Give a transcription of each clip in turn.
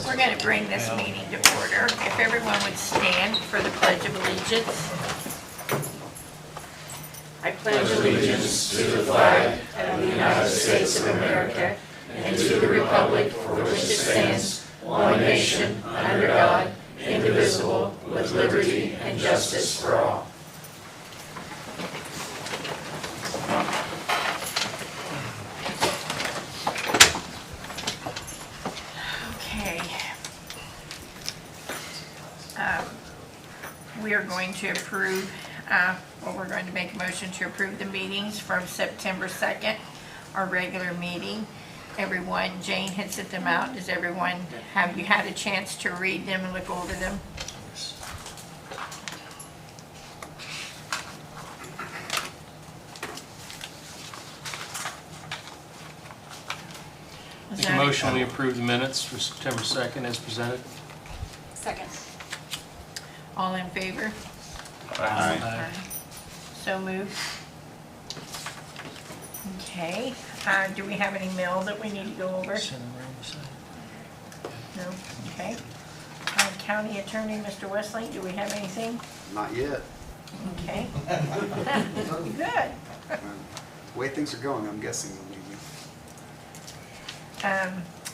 We're going to bring this meeting to order. If everyone would stand for the Pledge of Allegiance. I pledge allegiance to the flag of the United States of America and to the republic for which it stands, one nation, under God, indivisible, with liberty and justice for all. Okay. We are going to approve, we're going to make a motion to approve the meetings from September 2nd, our regular meeting. Everyone, Jane had sent them out. Does everyone, have you had a chance to read them and look over them? Make a motion, we approve the minutes for September 2nd as presented. Second. All in favor? Aye. So moved. Okay, do we have any mail that we need to go over? No, okay. County Attorney, Mr. Westling, do we have anything? Not yet. Okay. Good. The way things are going, I'm guessing we'll need you.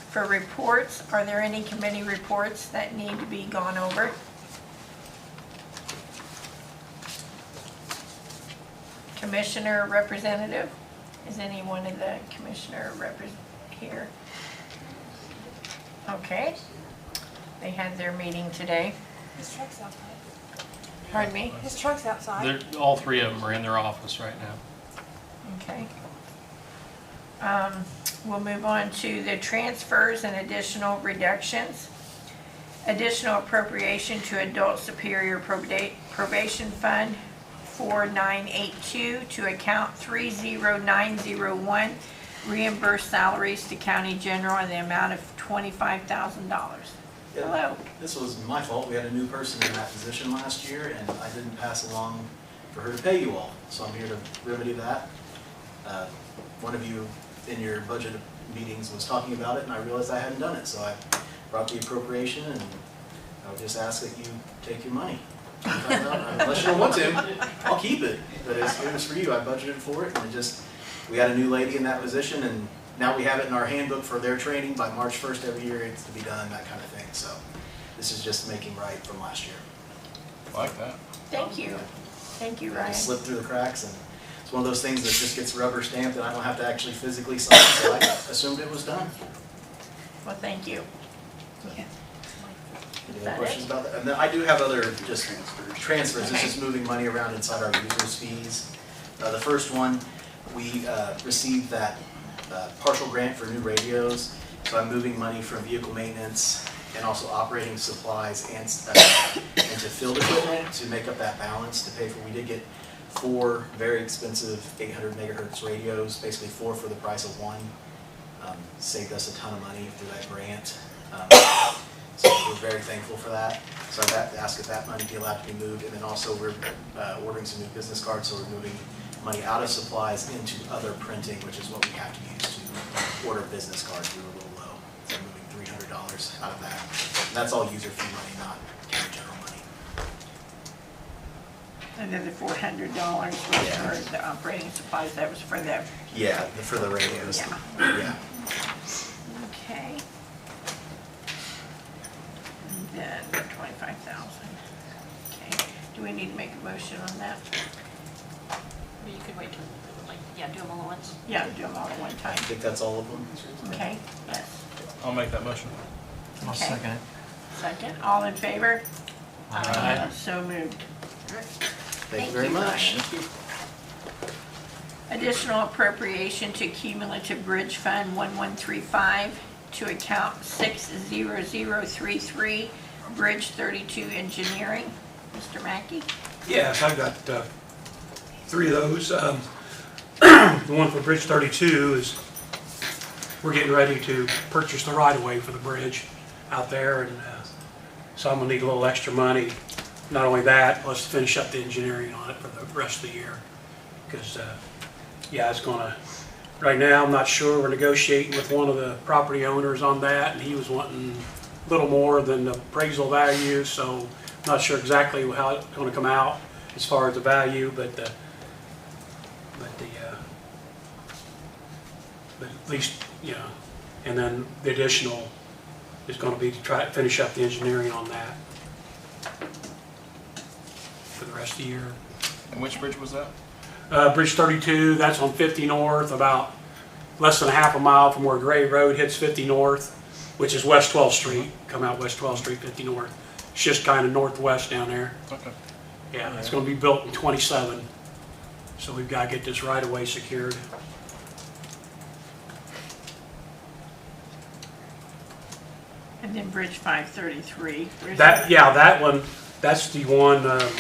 For reports, are there any committee reports that need to be gone over? Commissioner representative? Is any one of the commissioner here? Okay. They had their meeting today. His truck's outside. Pardon me? His truck's outside. All three of them are in their office right now. Okay. We'll move on to the transfers and additional reductions. Additional appropriation to Adult Superior Probation Fund 4982 to account 30901, reimburse salaries to county general in the amount of $25,000. Yeah, Hello. This was my fault. We had a new person in that position last year, and I didn't pass along for her to pay you all. So I'm here to remedy that. One of you in your budget meetings was talking about it, and I realized I hadn't done it. So I brought the appropriation, and I would just ask that you take your money. Unless you don't want to, I'll keep it. But it was for you. I budgeted for it, and we had a new lady in that position, and now we have it in our handbook for their training. By March 1st every year, it's to be done, that kind of thing. So this is just making right from last year. Like that. Thank you. Thank you, Ryan. It slipped through the cracks, and it's one of those things that just gets rubber stamped, and I don't have to actually physically sign it, so I assumed it was done. Well, thank you. Any other questions about that? And then I do have other just transfers. This is moving money around inside our users' fees. The first one, we received that partial grant for new radios. So I'm moving money from vehicle maintenance and also operating supplies and into field equipment to make up that balance to pay for. We did get 4 very expensive 800 megahertz radios, basically 4 for the price of 1. Saved us a ton of money through that grant. So we're very thankful for that. So I'd ask if that money be allowed to be moved. And then also we're ordering some new business cards, so we're moving money out of supplies into other printing, which is what we have to use to order business cards. We were a little low, so we're moving $300 out of that. And that's all user fee money, not county general money. And then the $400 was for the operating supplies, that was for them. Yeah, for the radios. Yeah. Yeah. Okay. And then 25,000. Okay. Do we need to make a motion on that? Or you could wait till, do them all at once. Yeah, do them all at one time. I think that's all of them. Okay, yes. I'll make that motion. I'll second it. Second, all in favor? Aye. So moved. Thank you very much. Ryan. Additional appropriation to cumulative bridge fund 1135 to account 60033, Bridge 32 Engineering. Mr. Mackey? Yes, I've got 3 of those. The one for Bridge 32 is, we're getting ready to purchase the right-of-way for the bridge out there, and so I'm gonna need a little extra money. Not only that, let's finish up the engineering on it for the rest of the year. Because, yeah, it's gonna, right now, I'm not sure, we're negotiating with one of the property owners on that, and he was wanting little more than the appraisal value, so not sure exactly how it's gonna come out as far as the value, but at least, you know, and then the additional is gonna be to try to finish up the engineering on that for the rest of the year. And which bridge was that? Bridge 32, that's on 50 North, about less than a half a mile from where Gray Road hits 50 North, which is West 12th Street. Come out West 12th Street, 50 North. It's just kind of northwest down there. Okay. Yeah, it's going to be built in 27, so we've got to get this right of way secured. And then Bridge 533. Where's That, yeah, that one, that's the one on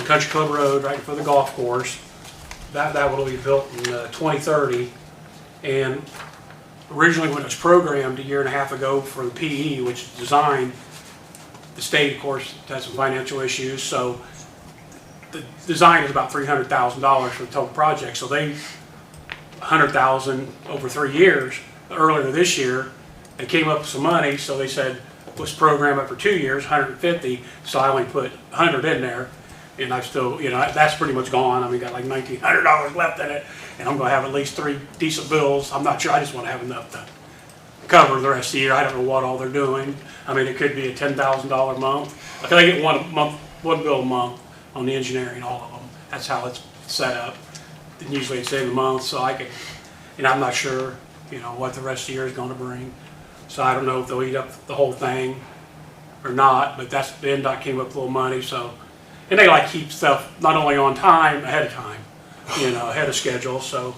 Country Club Road, right before the golf course. That will be built in 2030. And originally when it was programmed a year and a half ago for the PE, which is design, the state, of course, had some financial issues, so the design is about $300,000 for the total project. So they, $100,000 over 3 years. Earlier this year, they came up with some money, so they said, let's program it for 2 years, 150. So I only put 100 in there, and I've still, you know, that's pretty much gone. I mean, got like $1,900 left in it, and I'm gonna have at least 3 decent bills. I'm not sure, I just wanna have enough to cover the rest of the year. I don't know what all they're doing. I mean, it could be a $10,000 month. Like, I get one bill a month on the engineering, all of them. That's how it's set up. And usually it's in the month, so I could, and I'm not sure, you know, what the rest of the year is gonna bring. So I don't know if they'll eat up the whole thing or not, but that's, the NDOT came up with a little money, so. And they like keep stuff not only on time, ahead of time, you know, ahead of schedule, so.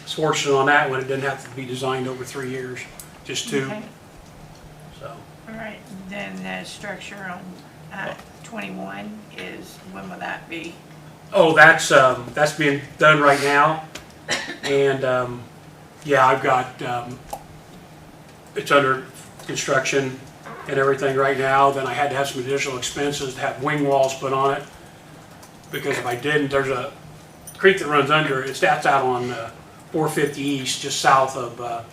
It's fortunate on that one, it didn't have to be designed over 3 years, just 2, Okay. so. All right, then the structure on 21 is, when will that be? Oh, that's being done right now, and, yeah, I've got, it's under construction and everything right now. Then I had to have some additional expenses to have wing walls put on it, because if I didn't, there's a creek that runs under it. That's out on 450 East, just south of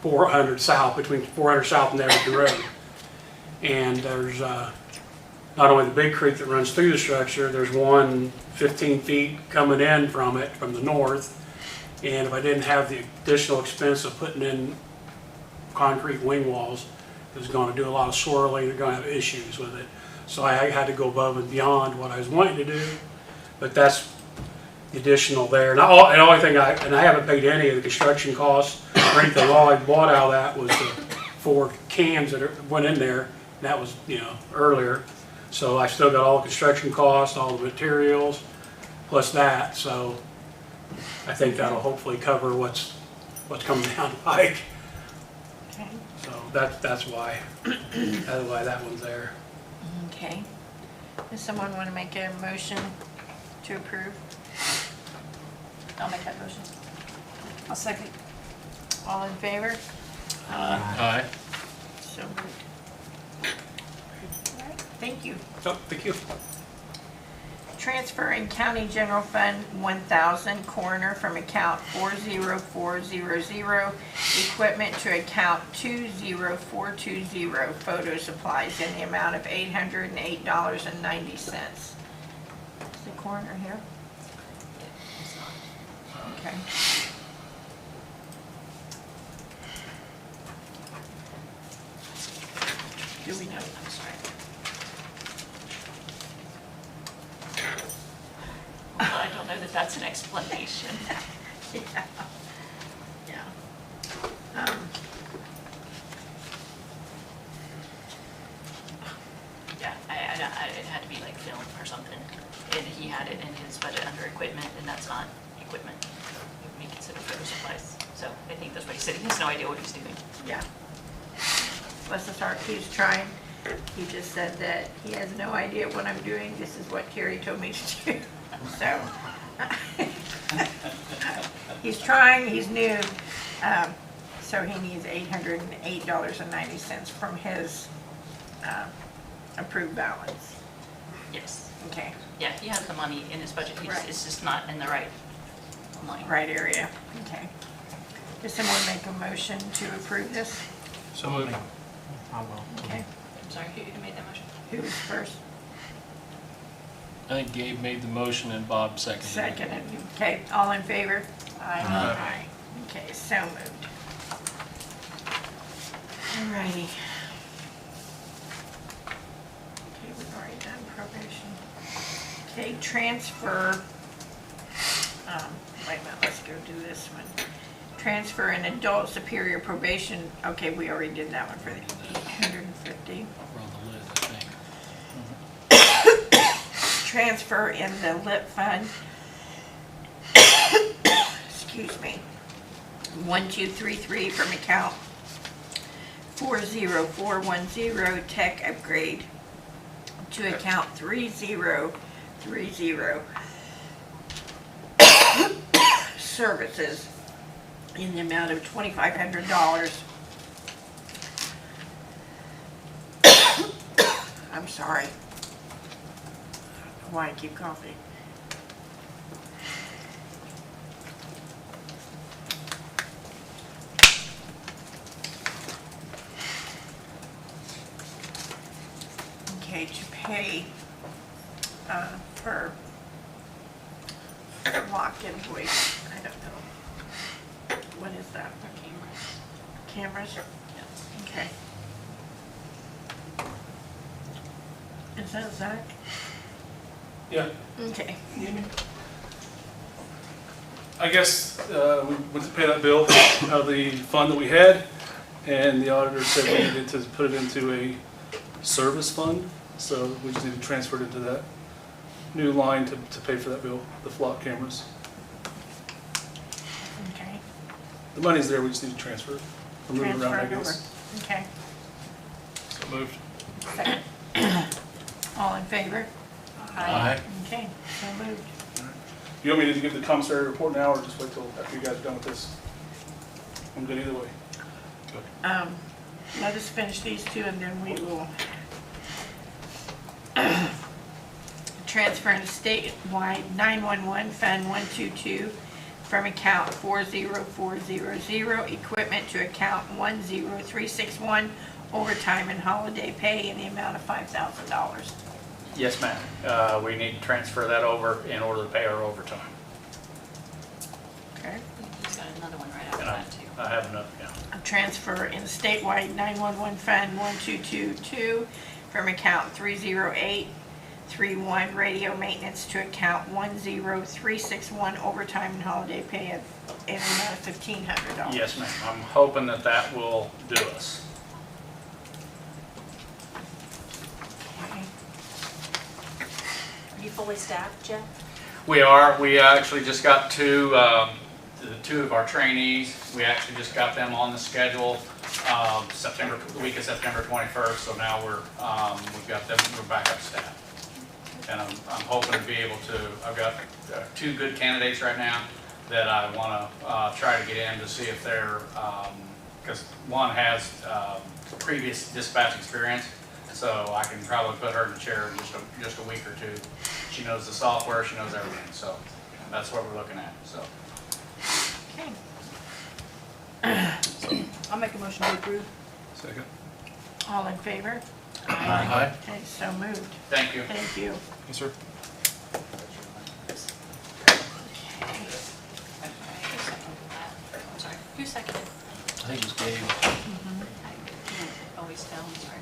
400 South, between 400 South and Everett Road. And there's not only the big creek that runs through the structure, there's one 15 feet coming in from it from the north. And if I didn't have the additional expense of putting in concrete wing walls, it was going to do a lot of swirling. They're going to have issues with it. So I had to go above and beyond what I was wanting to do. But that's the additional there. And the only thing I haven't paid any of the construction costs or anything. All I bought out of that was the 4 cans that went in there. And that was, you know, earlier. So I still got all the construction costs, all the materials, plus that. So I think that'll hopefully cover what's coming down the pike. Okay. So that's why that one's there. Okay. Does someone want to make a motion to approve? I'll make that motion. I'll second. All in favor? Aye. So moved. All right, thank you. Oh, thank you. Transferring County General Fund 1,000 coroner from account 40400 equipment to account 20420 photo supplies in the amount of $808.90. Is the coroner here? Okay. Do we know? I'm sorry. Well, I don't know that that's an explanation. Yeah. Yeah. Yeah, it had to be like film or something. And he had it in his budget under equipment, and that's not equipment. It would be considered photo supplies. So I think that's what he said. He has no idea what he's doing. Yeah. Bless his heart, he's trying. He just said that he has no idea what I'm doing. This is what Terry told me to do. So, he's trying, he's new. So he needs $808.90 from his approved balance. Yes. Okay, Yeah, he has the money in his budget. Right. It's just not in the right line. right area, okay. Does someone make a motion to approve this? So moved. I will. Okay, I'm sorry, who made that motion? who was first? I think Gabe made the motion and Bob seconded it. Second, okay, all in favor? Aye. Okay, so moved. Alrighty. Okay, we've already done probation. Okay, transfer, wait a minute, let's go do this one. Transfer an adult superior probation, okay, we already did that one for the 850. We're on the lid, I think. Transfer in the lit fund, excuse me, 1233 from account 40410 tech upgrade to account 3030 services in the amount of $2,500. I'm sorry. Why I keep coughing. Okay, to pay for locked invoice, I don't know. What is that? Cameras? Yeah. Okay. Is that Zach? Yeah, Okay. I guess we went to pay that bill out of the fund that we had, and the auditor said we needed to put it into a service fund, so we just need to transfer it into that new line to pay for that bill, the flock cameras. Okay. The money's there, we just need to transfer it, or move it around, I Transfer it over. guess. Okay. So moved. Second. All in favor? Aye. Okay, so moved. You want me to give the commissary report now, or just wait till after you guys are done with this? I'm good either way. Let us finish these two and then we will transfer in statewide 911 Fund 122 from account 40400 equipment to account 10361 overtime and holiday pay in the amount of $5,000. Yes, ma'am. We need to transfer that over in order to pay our overtime. Okay. He's got another one right after And that too. I have enough, yeah. A transfer in statewide 911 Fund 1222 from account 30831 radio maintenance to account 10361 overtime and holiday pay in the amount of $1,500. Yes, ma'am. I'm hoping that that will do us. Okay. Are you fully staffed, Jeff? We are. We actually just got two of our trainees. We actually just got them on the schedule the week of September 21st. So now we've got them. We're back up staff, and I'm hoping to be able to. I've got two good candidates right now that I want to try to get in to see if they're because one has previous dispatch experience. So I can probably put her in the chair in just a week or two. She knows the software, she knows everything, so that's what we're looking at, so. Okay. I'll make a motion to approve. Second. All in favor? Aye. Okay, so moved. Thank you. Thank you. Yes, sir. I'm sorry, who seconded? I think it was Gabe. I always fell, I'm sorry.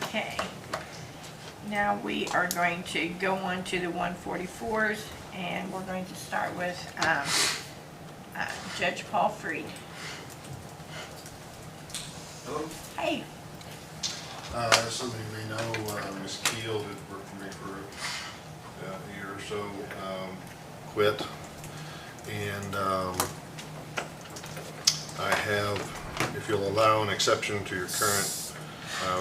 Okay. Now we are going to go on to the 144s, and we're going to start with Judge Paul Freed. Hello. Hey. As some of you may know, Ms. Keel, who worked for me for a year or so, quit. And I have, if you'll allow an exception to your current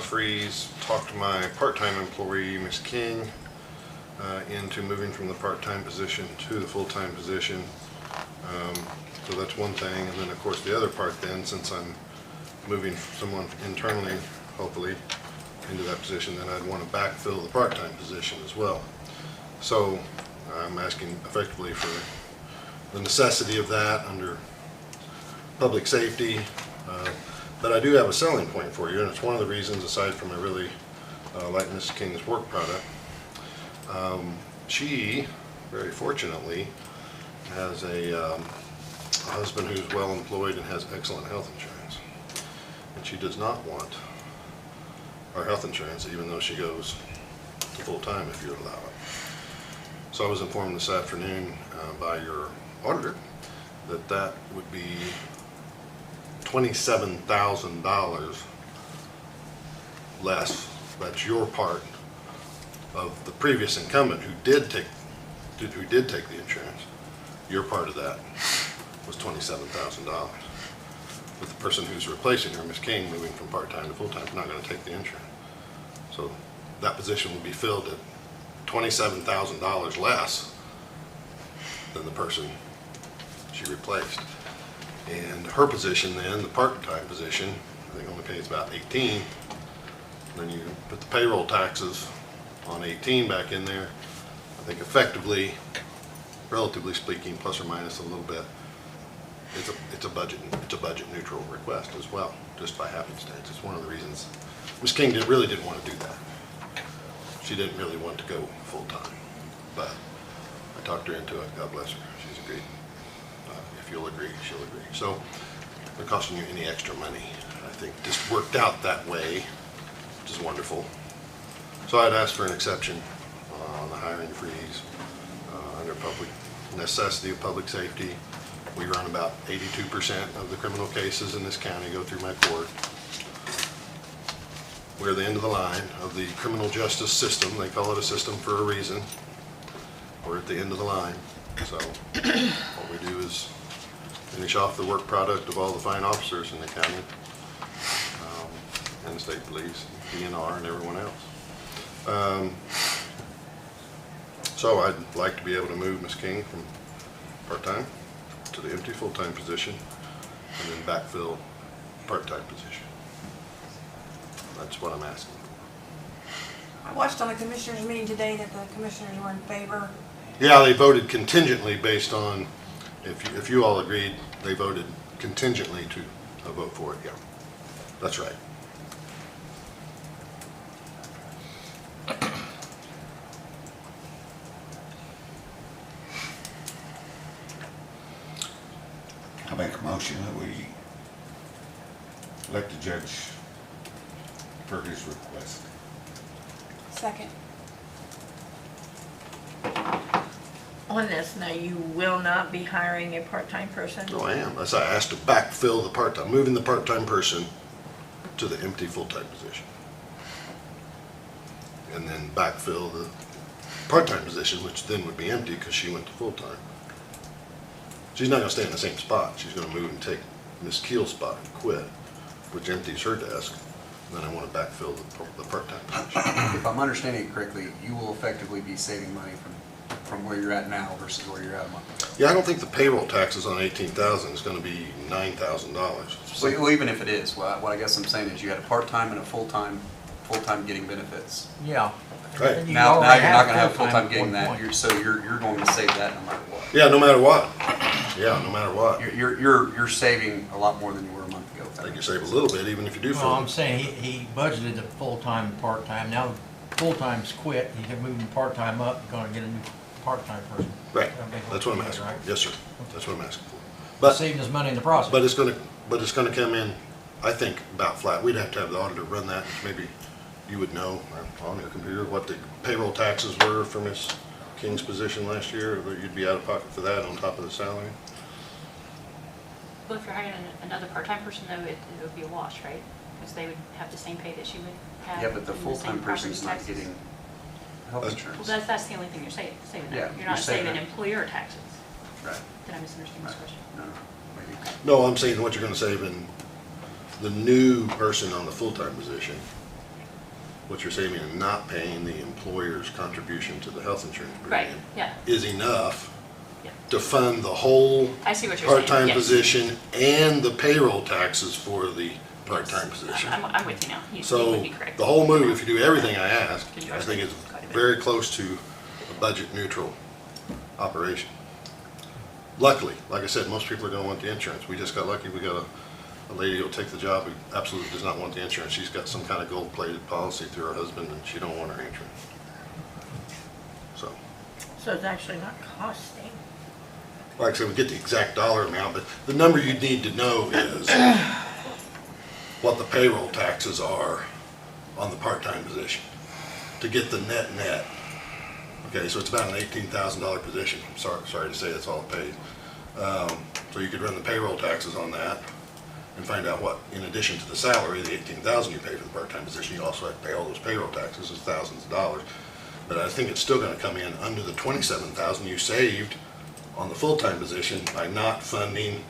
freeze, talked to my part-time employee, Ms. King, into moving from the part-time position to the full-time position. So that's one thing. And then, of course, the other part then, since I'm moving someone internally, hopefully, into that position, then I'd want to backfill the part-time position as well. So I'm asking effectively for the necessity of that under public safety, But I do have a selling point for you, and it's one of the reasons, aside from I really like Mrs. King's work product. She, very fortunately, has a husband who's well employed and has excellent health insurance. And she does not want our health insurance, even though she goes to full-time, if you would allow it. So I was informed this afternoon by your auditor that that would be $27,000 less. That's your part of the previous incumbent who did take the insurance. Your part of that was $27,000. With the person who's replacing her, Ms. King, moving from part-time to full-time, is not going to take the insurance. So that position will be filled at $27,000 less than the person she replaced. And her position then, the part-time position, I think only pays about 18. Then you put the payroll taxes on 18 back in there. I think effectively, relatively speaking, plus or minus a little bit, it's a budget neutral request as well, just by happenstance. It's one of the reasons Ms. King really didn't want to do that. She didn't really want to go full-time, but I talked her into it. God bless her. She's agreed. If you'll agree, she'll agree. So they're costing you any extra money. I think just worked out that way, which is wonderful. So I'd ask for an exception on the hiring freeze under public necessity of public safety. We run about 82% of the criminal cases in this county go through my court. We're the end of the line of the criminal justice system. They call it a system for a reason. We're at the end of the line. So what we do is finish off the work product of all the fine officers in the county, and the state police, DNR, and everyone else. So I'd like to be able to move Ms. King from part-time to the empty full-time position, and then backfill part-time position. That's what I'm asking for. I watched on the commissioners meeting today that the commissioners were in favor. Yeah, they voted contingently based on, if you all agreed, they voted contingently to vote for it, yeah. That's right. I make a motion that we let the judge for his request. Second. On this, now you will not be hiring a part-time person? No, I am. That's why I asked to backfill the part-time, moving the part-time person to the empty full-time position. And then backfill the part-time position, which then would be empty because she went to full-time. She's not gonna stay in the same spot. She's gonna move and take Ms. Keel's spot and quit, which empties her desk. And then I wanna backfill the part-time position. If I'm understanding it correctly, you will effectively be saving money from where you're at now versus where you're at a month ago. Yeah, I don't think the payroll taxes on 18,000 is gonna be $9,000. Well, even if it is, what I guess I'm saying is you had a part-time and a full-time getting benefits. Yeah. Right. And you Now already you're not gonna have full-time full-time at getting one that, point. you're going to save that no matter what. Yeah, no matter what. Yeah, no matter what. You're saving a lot more than you were a month ago. I think you save a little bit, even if you do Well, full. I'm saying he budgeted the full-time and part-time. Now full-time's quit, he's moving part-time up, gonna get a new part-time person. Right, That'd be that's what I'm okay, asking. right? Yes, sir. That's what I'm asking for. But But, saving us money in the process. but it's gonna come in, I think, about flat. We'd have to have the auditor run that, maybe you would know on your computer what the payroll taxes were for Ms. King's position last year, or you'd be out of pocket for that on top of the salary. Well, if you're hiring another part-time person, though, it would be a wash, right? Because they would have the same pay that she would have. Yeah, but the and full-time same property person's not taxes. getting health That's- insurance. Well, that's the only thing you're saving. Yeah, You're you're not saving saving it. employer taxes. Right, Did I misunderstand this right. question? No, maybe. No, I'm saying what you're gonna save in the new person on the full-time position. What you're saving in not paying the employer's contribution to the health insurance Right, premium yeah. is enough Yeah. to fund the whole I see what you're saying. part-time yes. position and the payroll taxes for the part-time position. I'm with you now. You So would be correct. the whole move, if you do everything I ask, Then you I are think saving it's quite a bit. very close to a budget neutral operation. Luckily, like I said, most people are gonna want the insurance. We just got lucky, we got a lady will take the job who absolutely does not want the insurance. She's got some kind of gold-plated policy through her husband, and she don't want her insurance. So, So it's actually not costing. like I said, we get the exact dollar amount, but the number you need to know is what the payroll taxes are on the part-time position to get the net. Okay, so it's about an $18,000 position. Sorry to say that's all paid. So you could run the payroll taxes on that and find out what, in addition to the salary, the $18,000 you pay for the part-time position, you also have to pay all those payroll taxes, it's thousands of dollars. But I think it's still going to come in under the $27,000 you saved on the full-time position by not funding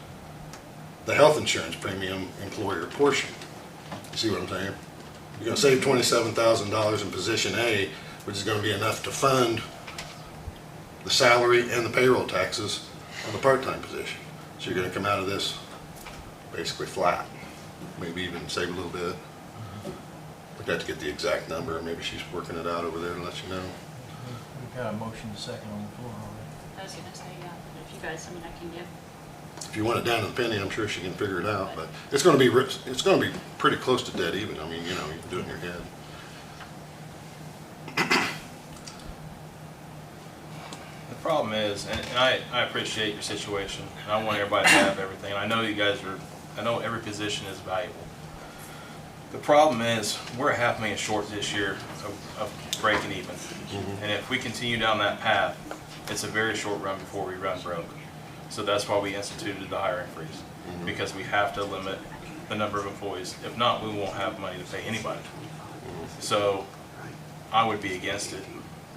the health insurance premium employer portion. You see what I'm saying? You're going to save $27,000 in position A, which is going to be enough to fund the salary and the payroll taxes on the part-time position. So you're going to come out of this basically flat, maybe even save a little bit. We'd have to get the exact number. Maybe she's working it out over there and let you know. We've got a motion to second on the floor already. I was gonna say, yeah, if you guys, I mean, I can give, If you want it down to the penny, I'm sure she can figure it out, but it's going to be pretty close to dead even. I mean, you know, you can do it in your head. The problem is, and I appreciate your situation, and I want everybody to have everything. I know you guys I know every position is valuable. The problem is, we're $500,000 short this year of breaking even. And if we continue down that path, it's a very short run before we run broke. So that's why we instituted the hiring freeze, because we have to limit the number of employees. If not, we won't have money to pay anybody. So I would be against it,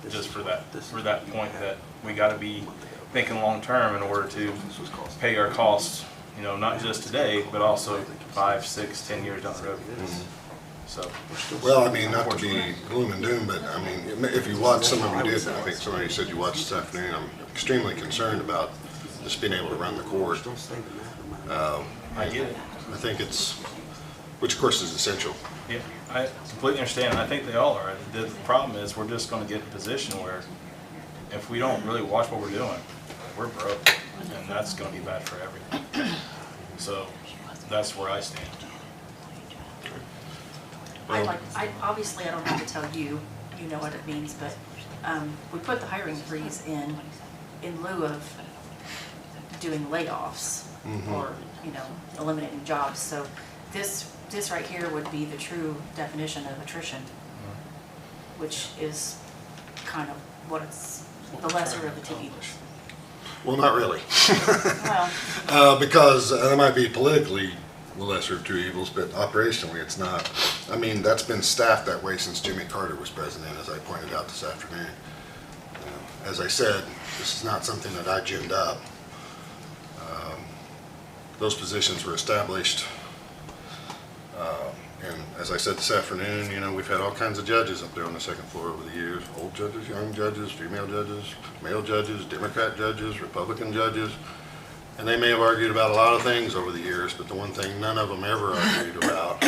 just for that point that we got to be thinking long term in order to pay our costs. You know, not just today, but also 5, 6, 10 years down the road. So. Well, I mean, not to be gloom and doom, but I mean, if you watch, some of you did, I think somebody said you watched this afternoon, I'm extremely concerned about just being able to run the court. I get it. I think which of course is essential. Yeah, I completely understand. I think they all are. The problem is we're just going to get in a position where if we don't really watch what we're doing, we're broke, and that's going to be bad for everyone. So that's where I stand. Obviously, I don't have to tell you, you know what it means, but we put the hiring freeze in lieu of doing layoffs or, you know, eliminating jobs. So this right here would be the true definition of attrition, which is kind of what it's, the lesser of the two evils. Well, not really. Well, Because that might be politically the lesser of two evils, but operationally it's not. I mean, that's been staffed that way since Jimmy Carter was president, as I pointed out this afternoon. As I said, this is not something that I ginned up. Those positions were established, and as I said this afternoon, you know, we've had all kinds of judges up there on the second floor over the years. Old judges, young judges, female judges, male judges, Democrat judges, Republican judges. And they may have argued about a lot of things over the years, but the one thing none of them ever argued about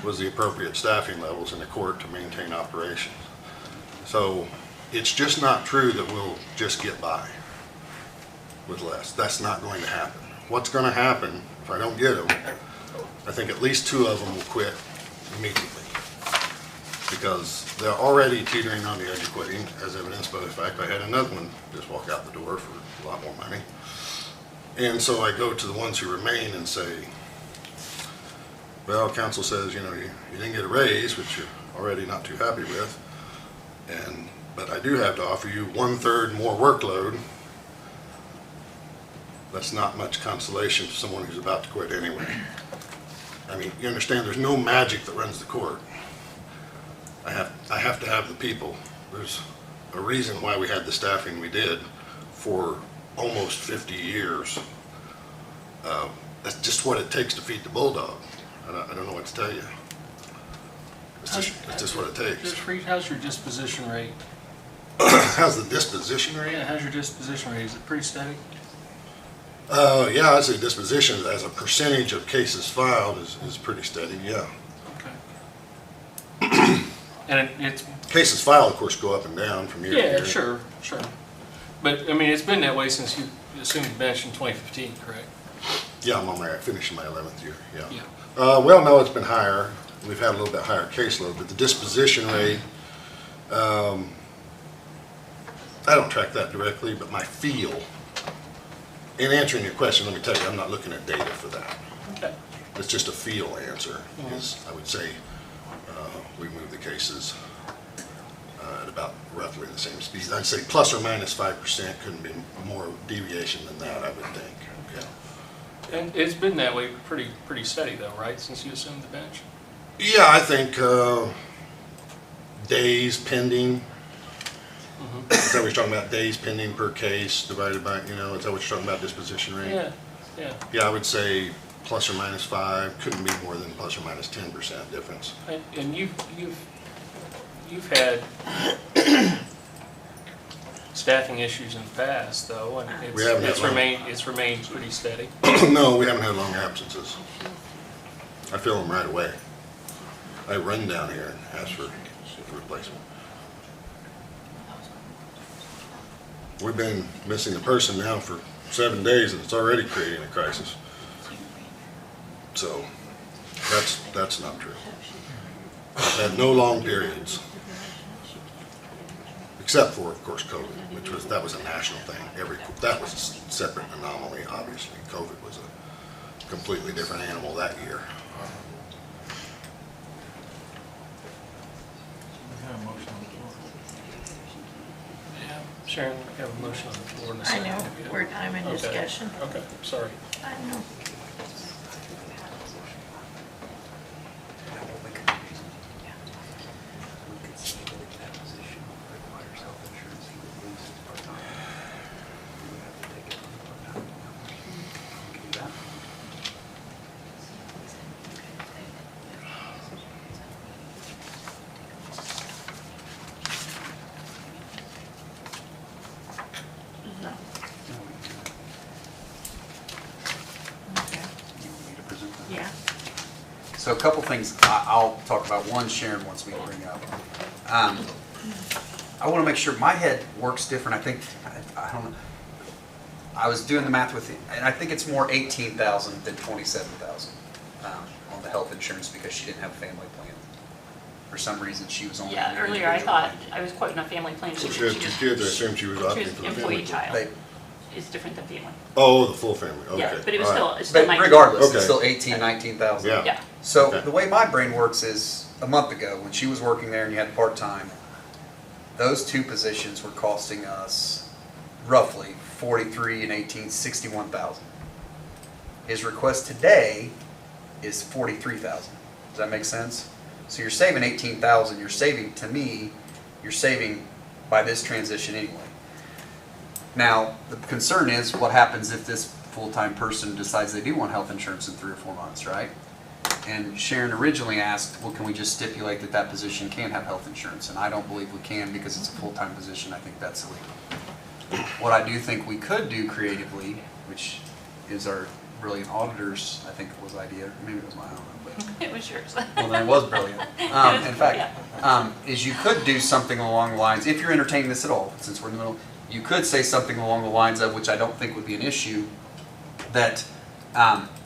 was the appropriate staffing levels in the court to maintain operations. So it's just not true that we'll just get by with less. That's not going to happen. What's going to happen, if I don't get them, I think at least 2 of them will quit immediately, because they're already teetering on the edge of quitting, as evidenced by the fact I had another one just walk out the door for a lot more money. And so I go to the ones who remain and say, well, council says, you know, you didn't get a raise, which you're already not too happy with, but I do have to offer you 1/3 more workload. That's not much consolation for someone who's about to quit anyway. I mean, you understand, there's no magic that runs the court. I have to have the people. There's a reason why we had the staffing we did for almost 50 years. That's just what it takes to feed the bulldog. I don't know what to tell you. It's just what it takes. Judge Freed, how's your disposition rate? How's the disposition rate? Yeah, how's your disposition rate? Is it pretty steady? Yeah, I'd say disposition as a percentage of cases filed is pretty steady, yeah. Okay. And it's... Cases filed, of course, go up and down from year to year. Yeah, sure. But, I mean, it's been that way since you assumed the bench in 2015, correct? Yeah, I'm finishing my 11th year, yeah. Yeah. Well, no, it's been higher. We've had a little bit higher caseload, but the disposition rate, I don't track that directly, but my feel, in answering your question, let me tell you, I'm not looking at data for that. Okay. It's just a feel answer, is I would say we move the cases at about roughly the same speed. I'd say plus or minus 5%, couldn't be more deviation than that, I would think. Okay. And it's been that way pretty steady though, right, since you assumed the bench? Yeah, I think days pending. Is that what you're talking about? Days pending per case divided by, is that what you're talking about, disposition rate? Yeah, yeah. Yeah, I would say plus or minus 5, couldn't be more than plus or minus 10% difference. And you've had staffing issues in the past though, and We haven't had it's remained pretty steady. No, we haven't had long absences. I feel them right away. I run down here and ask for replacement. We've been missing a person now for 7 days and it's already creating a crisis. So that's not true. I've had no long periods. Except for, of course, COVID, that was a national thing. That was a separate anomaly, obviously. COVID was a completely different animal that year. Yeah, Sharon, we have a motion on the floor in a I second. know, I'm in Okay. discussion. Okay, sorry. I know. No. Okay. Yeah. So a couple things I'll talk about. One, Sharon wants me to bring up. I want to make sure my head works different. I think, I don't know. I was doing the math with it, and I think it's more 18,000 than 27,000 on the health insurance because she didn't have a family plan. For some reason, she was only. Yeah, an earlier I individual thought, plan. I was quoting a family plan. So she has 2 kids, I assume she was opting She for was the employee family. child. They- It's different than family. Oh, the full family, okay. Yeah, but it was all right. still But 19. regardless, Okay. it's still 18, 19,000. Yeah. Yeah. So Okay. the way my brain works is a month ago when she was working there and you had part-time, those 2 positions were costing us roughly 43 and 18, 61,000. His request today is 43,000. Does that make sense? So you're saving 18,000. You're saving, to me, you're saving by this transition anyway. Now, the concern is what happens if this full-time person decides they do want health insurance in 3 or 4 months, right? And Sharon originally asked, well, can we just stipulate that that position can have health insurance? And I don't believe we can because it's a full-time position. I think that's illegal. What I do think we could do creatively, which is our brilliant auditors, I think it was idea, maybe it was mine, I don't know, but It was yours. well, then it was brilliant. In fact, is you could do something along the lines, if you're entertaining this at all, since we're in the middle, you could say something along the lines of, which I don't think would be an issue, that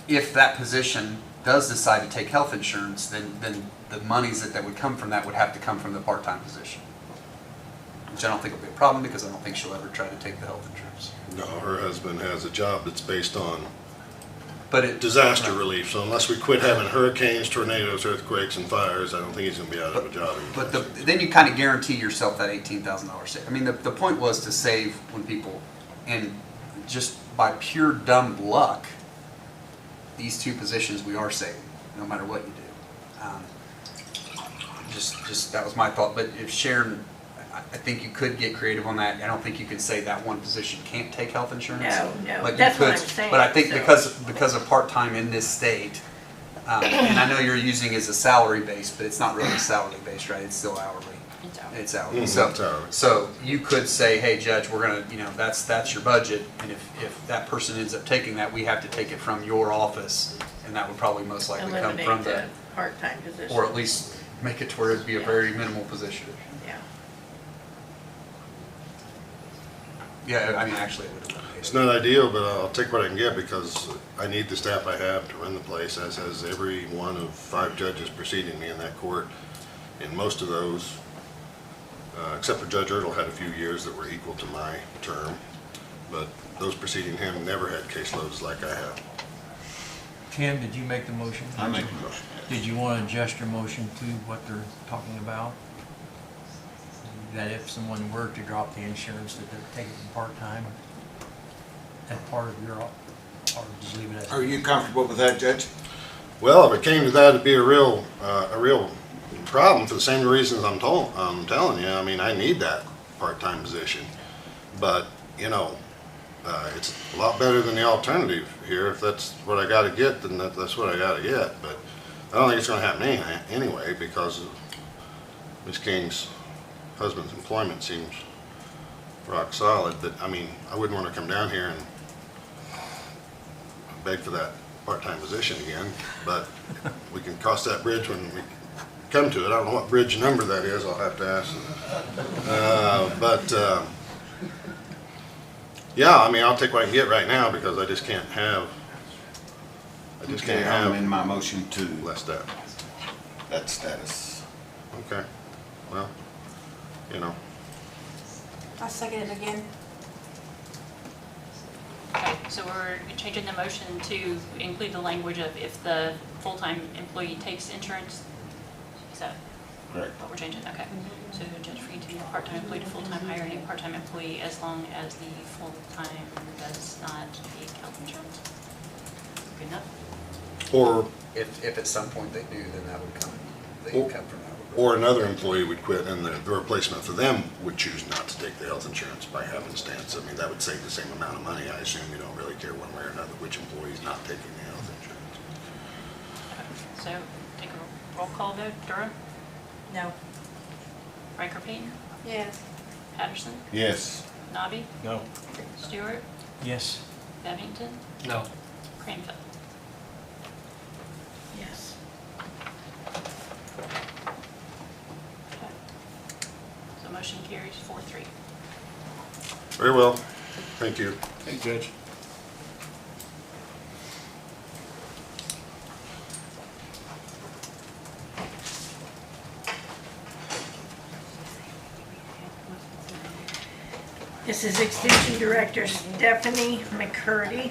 if that position does decide to take health insurance, then the monies that would come from that would have to come from the part-time position. Which I don't think will be a problem because I don't think she'll ever try to take the health insurance. No, her husband has a job that's based on But it, disaster relief, so unless we quit having hurricanes, tornadoes, earthquakes, and fires, I don't think he's gonna be out of a job But anymore. then you kind of guarantee yourself that $18,000 save. I mean, the point was to save when people, and just by pure dumb luck, these 2 positions we are saving, no matter what you do. Just that was my thought. But if Sharon, I think you could get creative on that. I don't think you can say that one position can't take health insurance. No, But you that's what could- I'm saying. But I think so- because of part-time in this state, and I know you're using it as a salary base, but it's not really salary based, right? It's still hourly. It's hourly. It's So, hourly. so you could say, hey, Judge, we're gonna, that's your budget, and if that person ends up taking that, we have to take it from your office, and that would probably most likely come from Eliminate the, the part-time position. or at least make it to where it'd be a very minimal position. Yeah. Yeah, I mean, actually, it would have eliminated. It's not ideal, but I'll take what I can get because I need the staff I have to run the place, as has every one of 5 judges preceding me in that court. And most of those, except for Judge Ertl, had a few years that were equal to my term, but those preceding him never had caseloads like I have. Tim, did you make the motion? I make a motion. Did you want to adjust your motion to what they're talking about? That if someone were to drop the insurance, that they're taking it part-time? That part of your, or just leave it as? Are you comfortable with that, Judge? Well, if it came to that, it'd be a real problem for the same reasons I'm telling you. I mean, I need that part-time position, but you know, it's a lot better than the alternative here. If that's what I got to get, then that's what I got to get. But I don't think it's going to happen anyway because of Ms. King's husband's employment seems rock solid. But I mean, I wouldn't want to come down here and beg for that part-time position again. But we can cross that bridge when we come to it. I don't know what bridge number that is. I'll have to ask. Yeah, I mean, I'll take what I can get right now because I just can't have. I'm in my motion to less that. that status. Okay. Well, you know. I'll second it again. Okay, so we're changing the motion to include the language of if the full-time employee takes insurance. Is that Correct. what we're changing? Okay. So Judge Freed to part-time employee to full-time, hiring a part-time employee as long as the full-time does not take health insurance. Good enough? Or If at some point they do, then that would come, they Or- would come from that. or another employee would quit and the replacement for them would choose not to take the health insurance by happenstance. I mean, that would save the same amount of money. I assume you don't really care one way or another which employee's not taking the health insurance. So take a roll call vote. Durham? No. Riker Payton? Yes. Patterson? Yes. Nobby? No. Stewart? Yes. Bevington? No. Cranfield? Yes. Okay. So motion carries 4-3. Very well. Thank you. Hey, Judge. This is Extension Director Stephanie McCurdy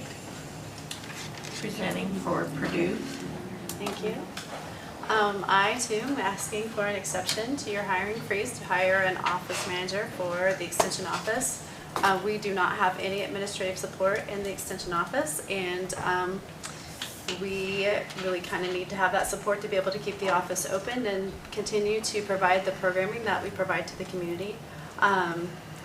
presenting for Purdue. Thank you. I too am asking for an exception to your hiring freeze to hire an office manager for the Extension office. We do not have any administrative support in the Extension office, and we really kind of need to have that support to be able to keep the office open and continue to provide the programming that we provide to the community.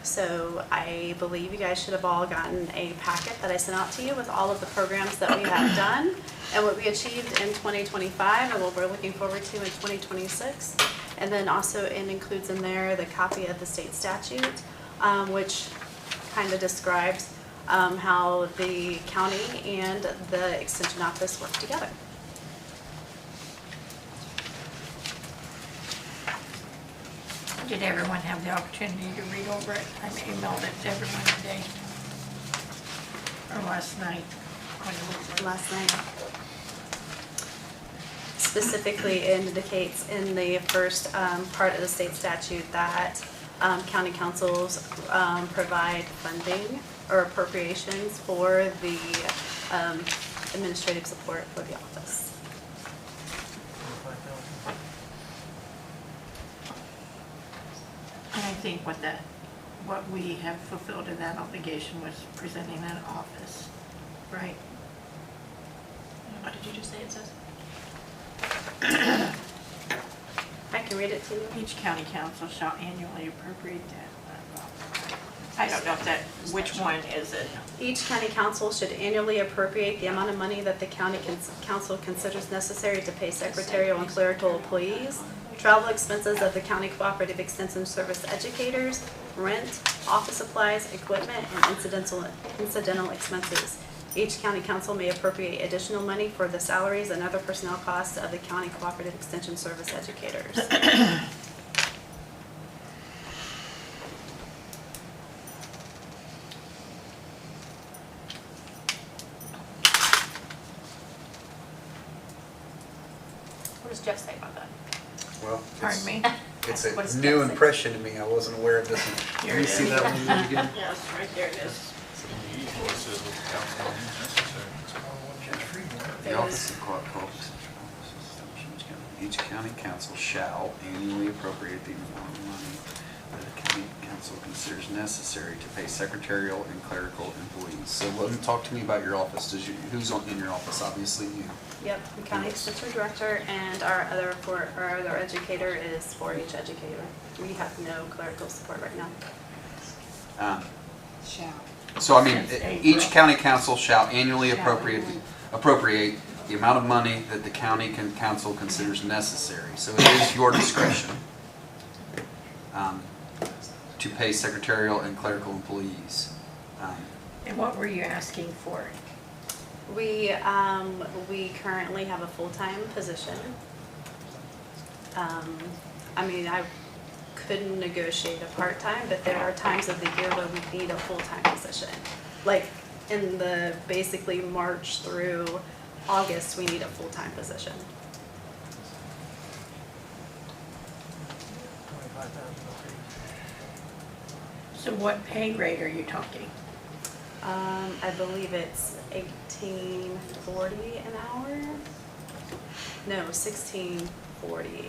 So I believe you guys should have all gotten a packet that I sent out to you with all of the programs that we have done and what we achieved in 2025 and what we're looking forward to in 2026. And then also it includes in there the copy of the state statute, which kind of describes how the county and the extension office work together. Did everyone have the opportunity to read over it? I emailed it to everyone today. Or last night. when it was- Last night. Specifically, it indicates in the first part of the state statute that county councils provide funding or appropriations for the administrative support for the office. And I think what we have fulfilled in that obligation was presenting that office, right? What did you just say it says? I can read it to you. Each county council shall annually appropriate that. I don't know if that, which one is it? Each county council should annually appropriate the amount of money that the county council considers necessary to pay secretarial and clerical employees, travel expenses of the county cooperative extension service educators, rent, office supplies, equipment, and incidental expenses. Each county council may appropriate additional money for the salaries and other personnel costs of the county cooperative extension service educators. Well, Pardon me? it's What is a new that say? impression to me. I wasn't aware of this one. Here Can you it see is. that one Liz, again? Yes, right there it is. The Office of each county council shall annually appropriate the amount of money that a county council considers necessary to pay secretarial and clerical employees. So talk to me about your office. Who's in your office? Obviously you. Yep, the county extension director, and our other educator is 4-H educator. We have no clerical support right now. Shall. So I mean, Since each April. county council shall annually appropriate the amount of money that the county council considers necessary. So it is your discretion to pay secretarial and clerical employees. And what were you asking for? We currently have a full-time position. I mean, I couldn't negotiate a part-time, but there are times of the year where we need a full-time position. Like in the basically March through August, we need a full-time position. So what pay grade are you talking? I believe it's $18.40 an hour. No, $16.40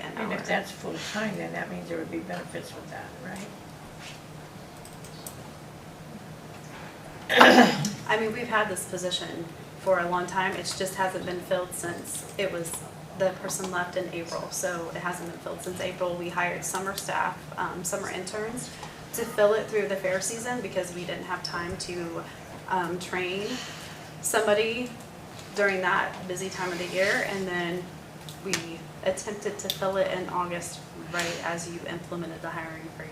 an And hour. if that's full-time, then that means there would be benefits with that, right? I mean, we've had this position for a long time. It just hasn't been filled since the person left in April. So it hasn't been filled since April. We hired summer staff, summer interns to fill it through the fair season because we didn't have time to train somebody during that busy time of the year. And then we attempted to fill it in August, right as you implemented the hiring freeze.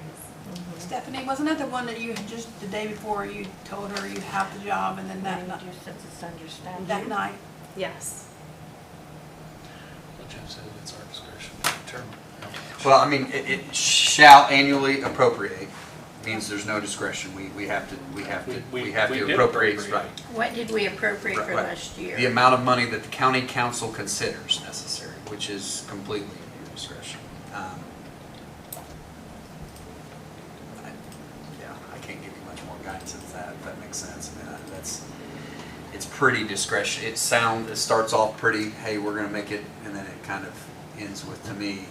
Stephanie, wasn't that the one that you had just, the day before, you told her you have the job, and then that night? Since it's under statute. That night? Yes. But Jeff said it's our discretion to determine. Well, I mean, it shall annually appropriate, means there's no discretion. We have to We appropriate, did right. What did we appropriate for Right. last year? The amount of money that the county council considers necessary, which is completely at your discretion. I can't give you much more guidance than that, if that makes sense. I mean, it's pretty discretion. It starts off pretty, hey, we're gonna make it, and then it kind of ends with, to me,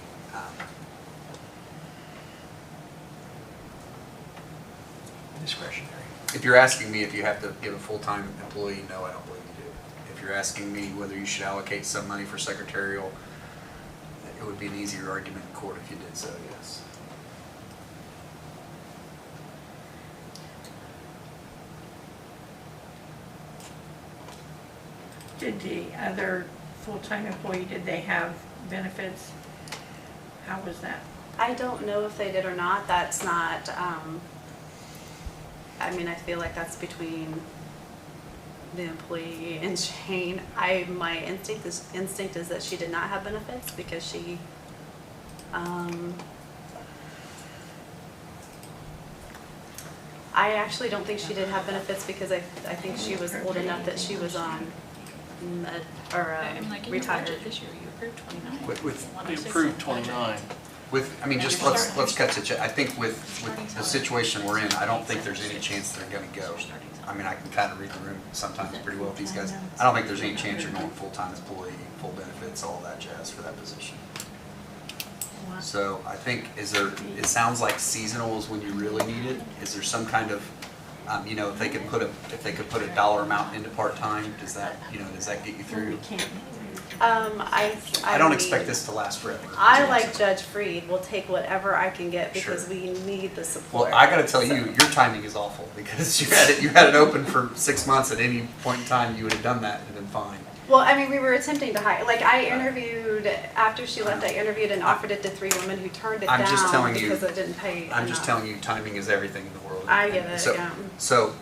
Discretionary. if you're asking me if you have to give a full-time employee, no, I don't believe you do. If you're asking me whether you should allocate some money for secretarial, it would be an easier argument in court if you did so, yes. Did the other full-time employee, did they have benefits? How was that? I don't know if they did or not. That's not, I mean, I feel like that's between the employee and Shane. My instinct is that she did not have benefits because she, I actually don't think she did have benefits because I think she was old enough that she was on I'm like, in your retired. budget this year, you approved 29. We approved 29. I mean, just let's cut to, I think with the situation we're in, I don't think there's any chance they're gonna go. I mean, I can kind of read the room sometimes pretty well with these guys. I don't think there's any chance you're going full-time employee, full benefits, all that jazz for that position. So I think, it sounds like seasonal is when you really need it. Is there some kind of, if they could put a dollar amount into part-time, does that get you through? I don't expect this to last forever. I, like Judge Freed, will take whatever I can get because Sure. we need the support. Well, I gotta tell you, your timing is awful because you had it open for 6 months. At any point in time, you would have done that and been fine. Well, I mean, we were attempting to hire, like, I interviewed, after she left, I interviewed and offered it to 3 women who turned it I'm just down telling you- because it didn't pay I'm just enough. telling you, timing is everything in the world. I get it, So- yeah. So,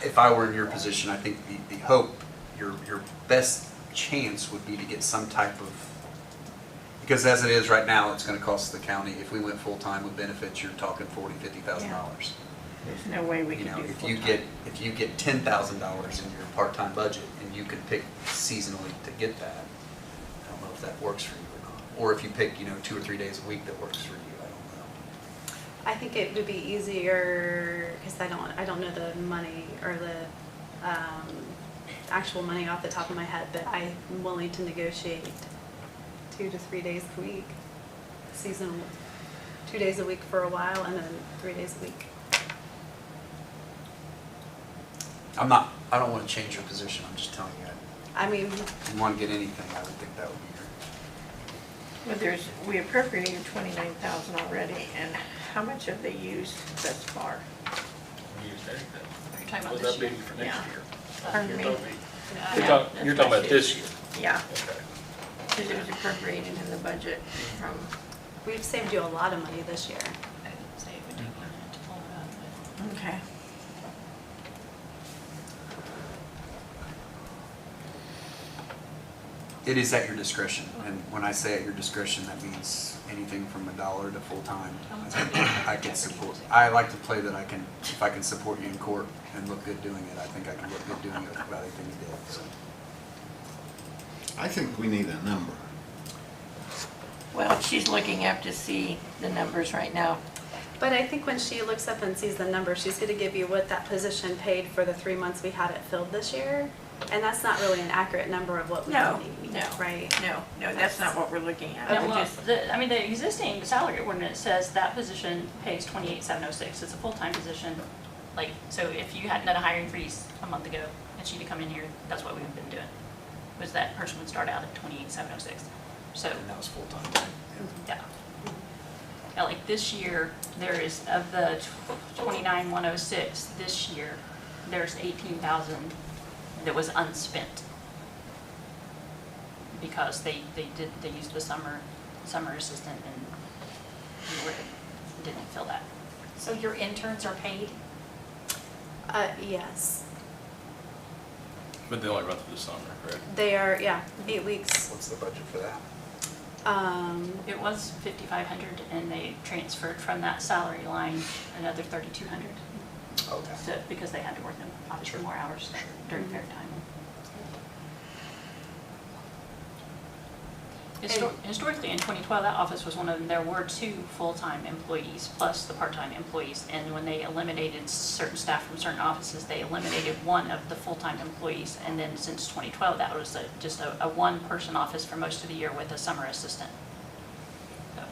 if I were in your position, I think the hope, your best chance would be to get some type of, because as it is right now, it's gonna cost the county, if we went full-time with benefits, you're talking $40,000-$50,000. There's no way we You could know, do if you full-time. get $10,000 in your part-time budget and you can pick seasonally to get that, I don't know if that works for you or not. Or if you pick, 2 or 3 days a week that works for you, I don't know. I think it would be easier, because I don't know the money or the actual money off the top of my head, but I'm willing to negotiate 2 to 3 days a week, seasonal, 2 days a week for a while, and then 3 days a week. I don't want to change your position, I'm just telling you, I mean, if you want to get anything, I would think that would be your. Well, we appropriated 29,000 already, and how much have they used thus far? We used everything. Are you talking about Was this that year? big for next Yeah. year? Pardon me? Yeah. You're talking about this year? Yeah, Okay. because it was appropriated in the budget from, we've saved you a lot of money this year. I didn't say it would take a minute to pull it up, but. okay. It is at your discretion, and when I say at your discretion, that means anything from $1 to full-time. I can support, I like to play that if I can support you in court and look good doing it, I think I can look good doing it about anything you did, so. I think we need a number. Well, she's looking up to see the numbers right now. But I think when she looks up and sees the number, she's going to give you what that position paid for the 3 months we had it filled this year. And that's not really an accurate number of what we No, need, no. right? No, that's not what we're looking at. Yeah, We're well, just- the existing salary ordinance says that position pays 28,706. It's a full-time position. Like, so if you hadn't done a hiring freeze a month ago and she'd have come in here, that's what we've been doing. Was that person would start out at 28,706. So, And that was full-time, right? yeah. Now, like this year, there is, of the 29,106, this year, there's 18,000 that was unspent. Because they used the summer assistant and didn't fill that. So your interns are paid? Yes. But they only run through the summer, correct? They are, 8 weeks. What's the budget for that? It was 5,500 and they transferred from that salary line another 3,200. Okay. So, because they had to work them obviously more hours during their time. Historically, in 2012, that office was one of them. There were 2 full-time employees plus the part-time employees. And when they eliminated certain staff from certain offices, they eliminated one of the full-time employees. And then since 2012, that was just a one-person office for most of the year with a summer assistant. So,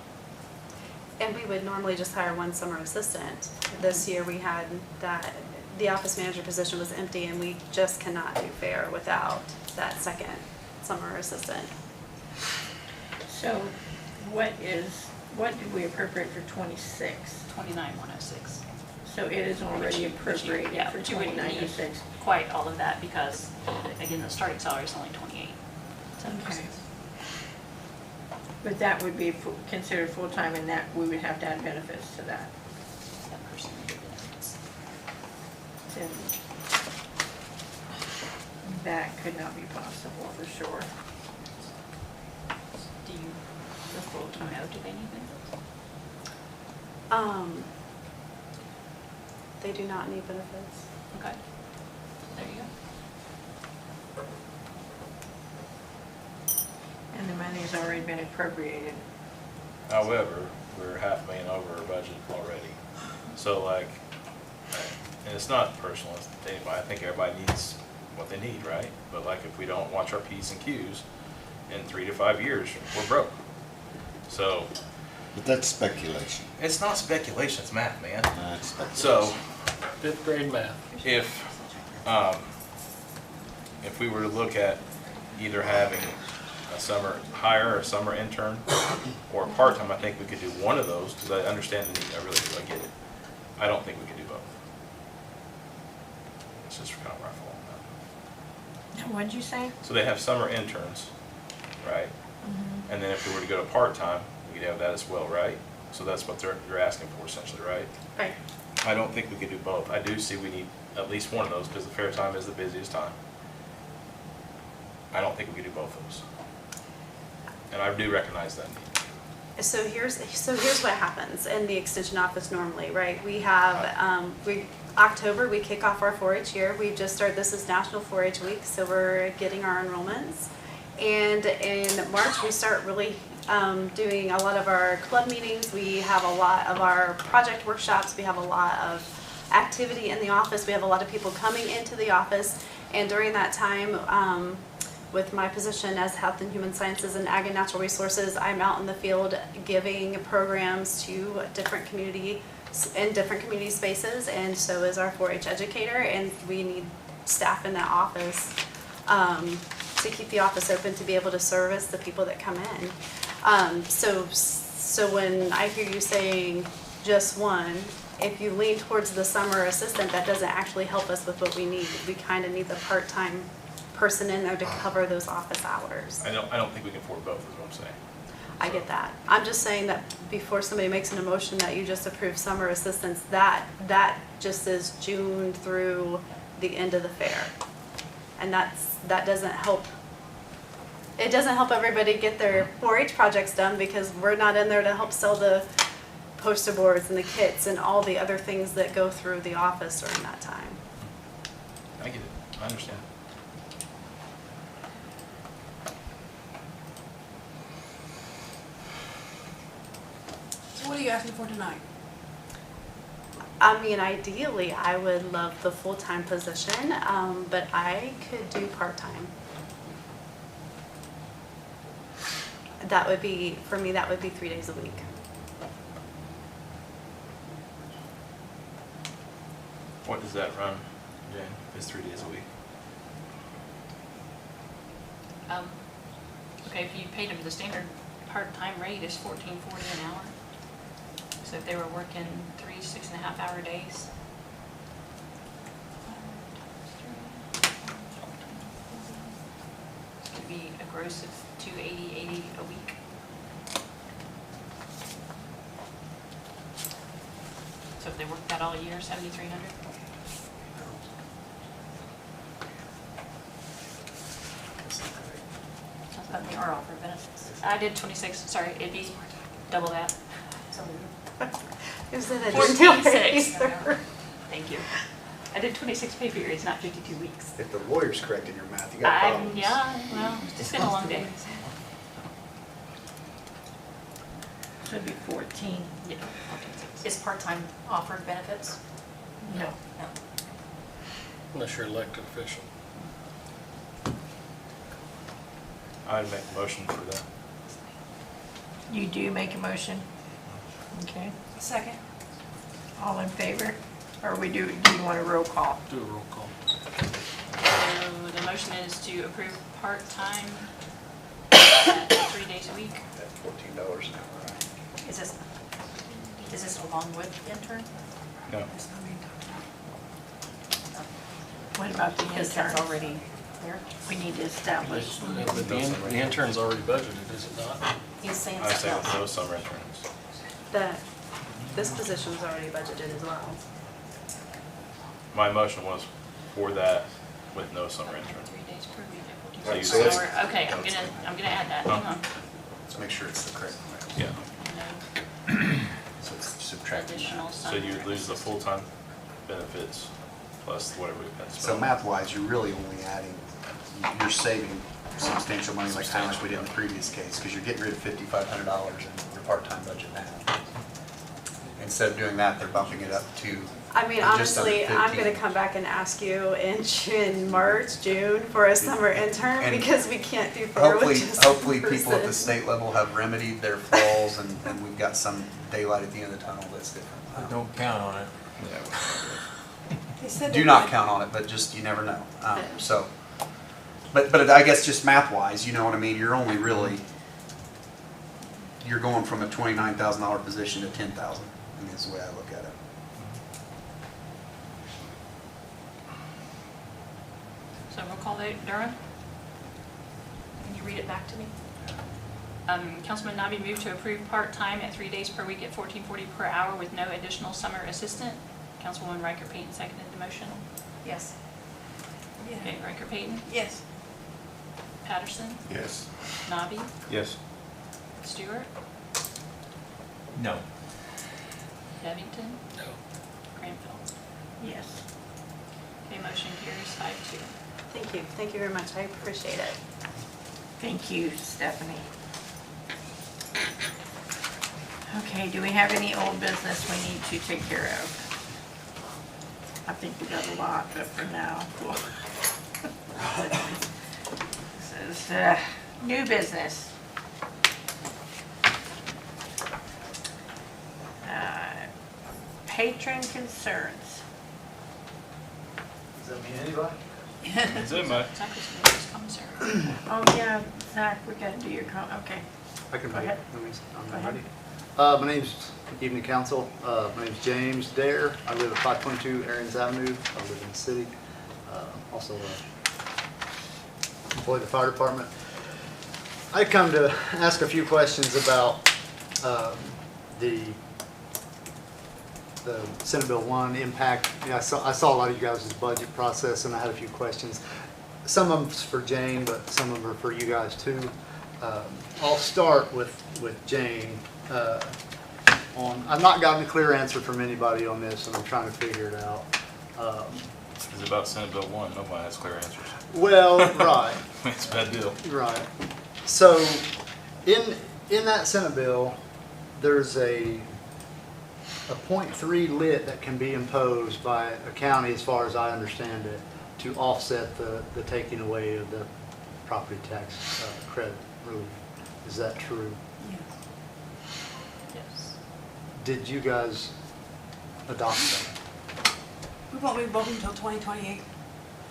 And we would normally just hire one summer assistant. This year we had the office manager position was empty and we just cannot do fair without that second summer assistant. So what did we appropriate for 26? 29,106. So it is already appropriated Yeah, for but you wouldn't need 2906. quite all of that because, again, the starting salary is only 28. Okay. But that would be considered full-time and that we would have to add benefits to that. That person would get benefits. Then that could not be possible for sure. Do you know, do they need benefits? They do not need benefits. Okay. There you go. And the money's already been appropriated. However, we're $500,000 over our budget already. So like, and it's not personal to anybody, I think everybody needs what they need, right? But like if we don't watch our P's and Q's, in 3 to 5 years, we're broke. So. But that's speculation. It's not speculation, it's math, man. That's speculation. So, 5th grade math. if we were to look at either having a summer hire, a summer intern, or part-time, I think we could do one of those, because I understand the need, I really do, I get it. I don't think we could do both. It's just kind of where I fall on that. What'd you say? So they have summer interns, right? And then if we were to go to part-time, we could have that as well, right? So that's what you're asking for essentially, right? Right. I don't think we could do both. I do see we need at least one of those because the fair time is the busiest time. I don't think we could do both of those. And I do recognize that need. So here's what happens in the extension office normally, right? We have, October, we kick off our 4-H year. We've just started, this is National 4-H Week, so we're getting our enrollments. And in March, we start really doing a lot of our club meetings. We have a lot of our project workshops. We have a lot of activity in the office. We have a lot of people coming into the office. And during that time, with my position as Health and Human Sciences and Ag and Natural Resources, I'm out in the field giving programs to different community spaces, and so is our 4-H educator, and we need staff in that office to keep the office open to be able to service the people that come in. So when I hear you saying just one, if you lean towards the summer assistant, that doesn't actually help us with what we need. We kind of need the part-time person in there to cover those office hours. I don't think we can afford both, is what I'm saying. I get that. I'm just saying that before somebody makes an emotion that you just approve summer assistance, that just is June through the end of the fair. And that doesn't help. It doesn't help everybody get their 4-H projects done because we're not in there to help sell the poster boards and the kits and all the other things that go through the office during that time. I get it. I understand. So what are you asking for tonight? I mean, ideally, I would love the full-time position, but I could do part-time. That would be, for me, that would be 3 days a week. What does that run, Jane? It's 3 days a week. Okay, if you paid them the standard part-time rate is $14.40 an hour. So if they were working 3 6.5-hour days. It's gonna be a gross of $280.80 a week. So if they worked that all year, $7,300. But they are offered benefits. I did 26, sorry, it'd be double that. Who said I didn't do it 14.6. either? Thank you. I did 26 pay periods, not 52 weeks. If the lawyer's correct in your math, you got problems. Yeah, well, it's been a long day. Should be 14. Yeah, 14.6. Is part-time offered benefits? No. No. Unless you're elected official. I'd make a motion for that. You do make a motion? Okay. Second. All in favor? Or do you want a roll call? Do a roll call. So the motion is to approve part-time at 3 days a week. At $14 an hour, right? Is this along with intern? No. What about the Because intern? that's already there. We need to establish. But the intern's already budgeted, is it not? He's saying I say something with no else. summer interns. This position's already budgeted as well. My motion was for that with no summer interns. 3 days per week at So you 14 So it's- hour. Okay, I'm gonna add that, hang on. Let's make sure it's the correct amount. Yeah. No So it's subtracting additional that. summer. So you would lose the full-time benefits plus whatever we had to So spend. math-wise, you're really only adding, you're saving substantial money, like kind of like we did in the previous case, because you're getting rid of $5,500 in your part-time budget now. Instead of doing that, they're bumping it up to I mean, just under honestly, I'm 15. gonna come back and ask you in March, June for a summer intern And because we can't do fair with just Hopefully one people at the person. state level have remedied their flaws and we've got some daylight at the end of the tunnel that's different. Don't count on it. They said Do they not might- count on it, but just, you never know. So, but I guess just math-wise, you know what I mean, you're only really, you're going from a $29,000 position to $10,000, I mean, is the way I look at it. So roll call vote, Durham? Can you read it back to me? Councilman Nabi moved to approve part-time at 3 days per week at $14.40 per hour with no additional summer assistant. Councilwoman Riker Payton seconded the motion. Yes. Okay, Yeah. Riker Payton, Yes. Patterson, Yes. Nabi, Yes. Stewart, No. Bevington, No. Granville. Yes. Okay, motion carries 5-2. Thank you very much, I appreciate it. Thank you, Stephanie. Okay, do we have any old business we need to take care of? I think we got a lot, but for now. This is new business. Patron concerns. Does that mean anybody? That's it, mate. Exactly, so it's commissary. Oh, yeah, Zach, we gotta do your okay. I can Go read ahead. it. I'm Go not ahead. ready. My name's, evening council, my name's James Dare. I live at 522 Arians Avenue. I live in the city. Also employ the fire department. I come to ask a few questions about the Senate Bill 1 impact. You know, I saw a lot of you guys' budget process, and I had a few questions. Some of them's for Jane, but some of them are for you guys too. I'll start with Jane. I've not gotten a clear answer from anybody on this, and I'm trying to figure it out. It's about Senate Bill 1. Nobody has clear answers. Well, right. It's a bad deal. Right. So, in that Senate bill, there's a 0.3 lit that can be imposed by a county, as far as I understand it, to offset the taking away of the property tax credit relief. Is that true? Yes. Did you guys adopt that? We won't be voting until 2028.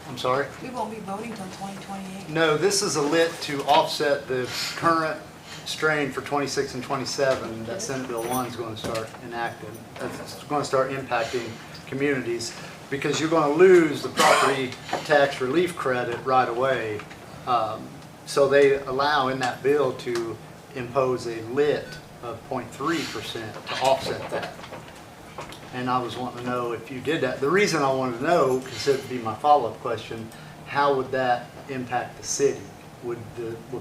I'm sorry? We won't be voting until 2028. No, this is a lit to offset the current strain for 26 and 27 that Senate Bill 1 is going to start enacting. It's going to start impacting communities because you're going to lose the property tax relief credit right away. So they allow in that bill to impose a lit of 0.3% to offset that. And I was wanting to know if you did that. The reason I wanted to know, because it would be my follow-up question, how would that impact the city? Would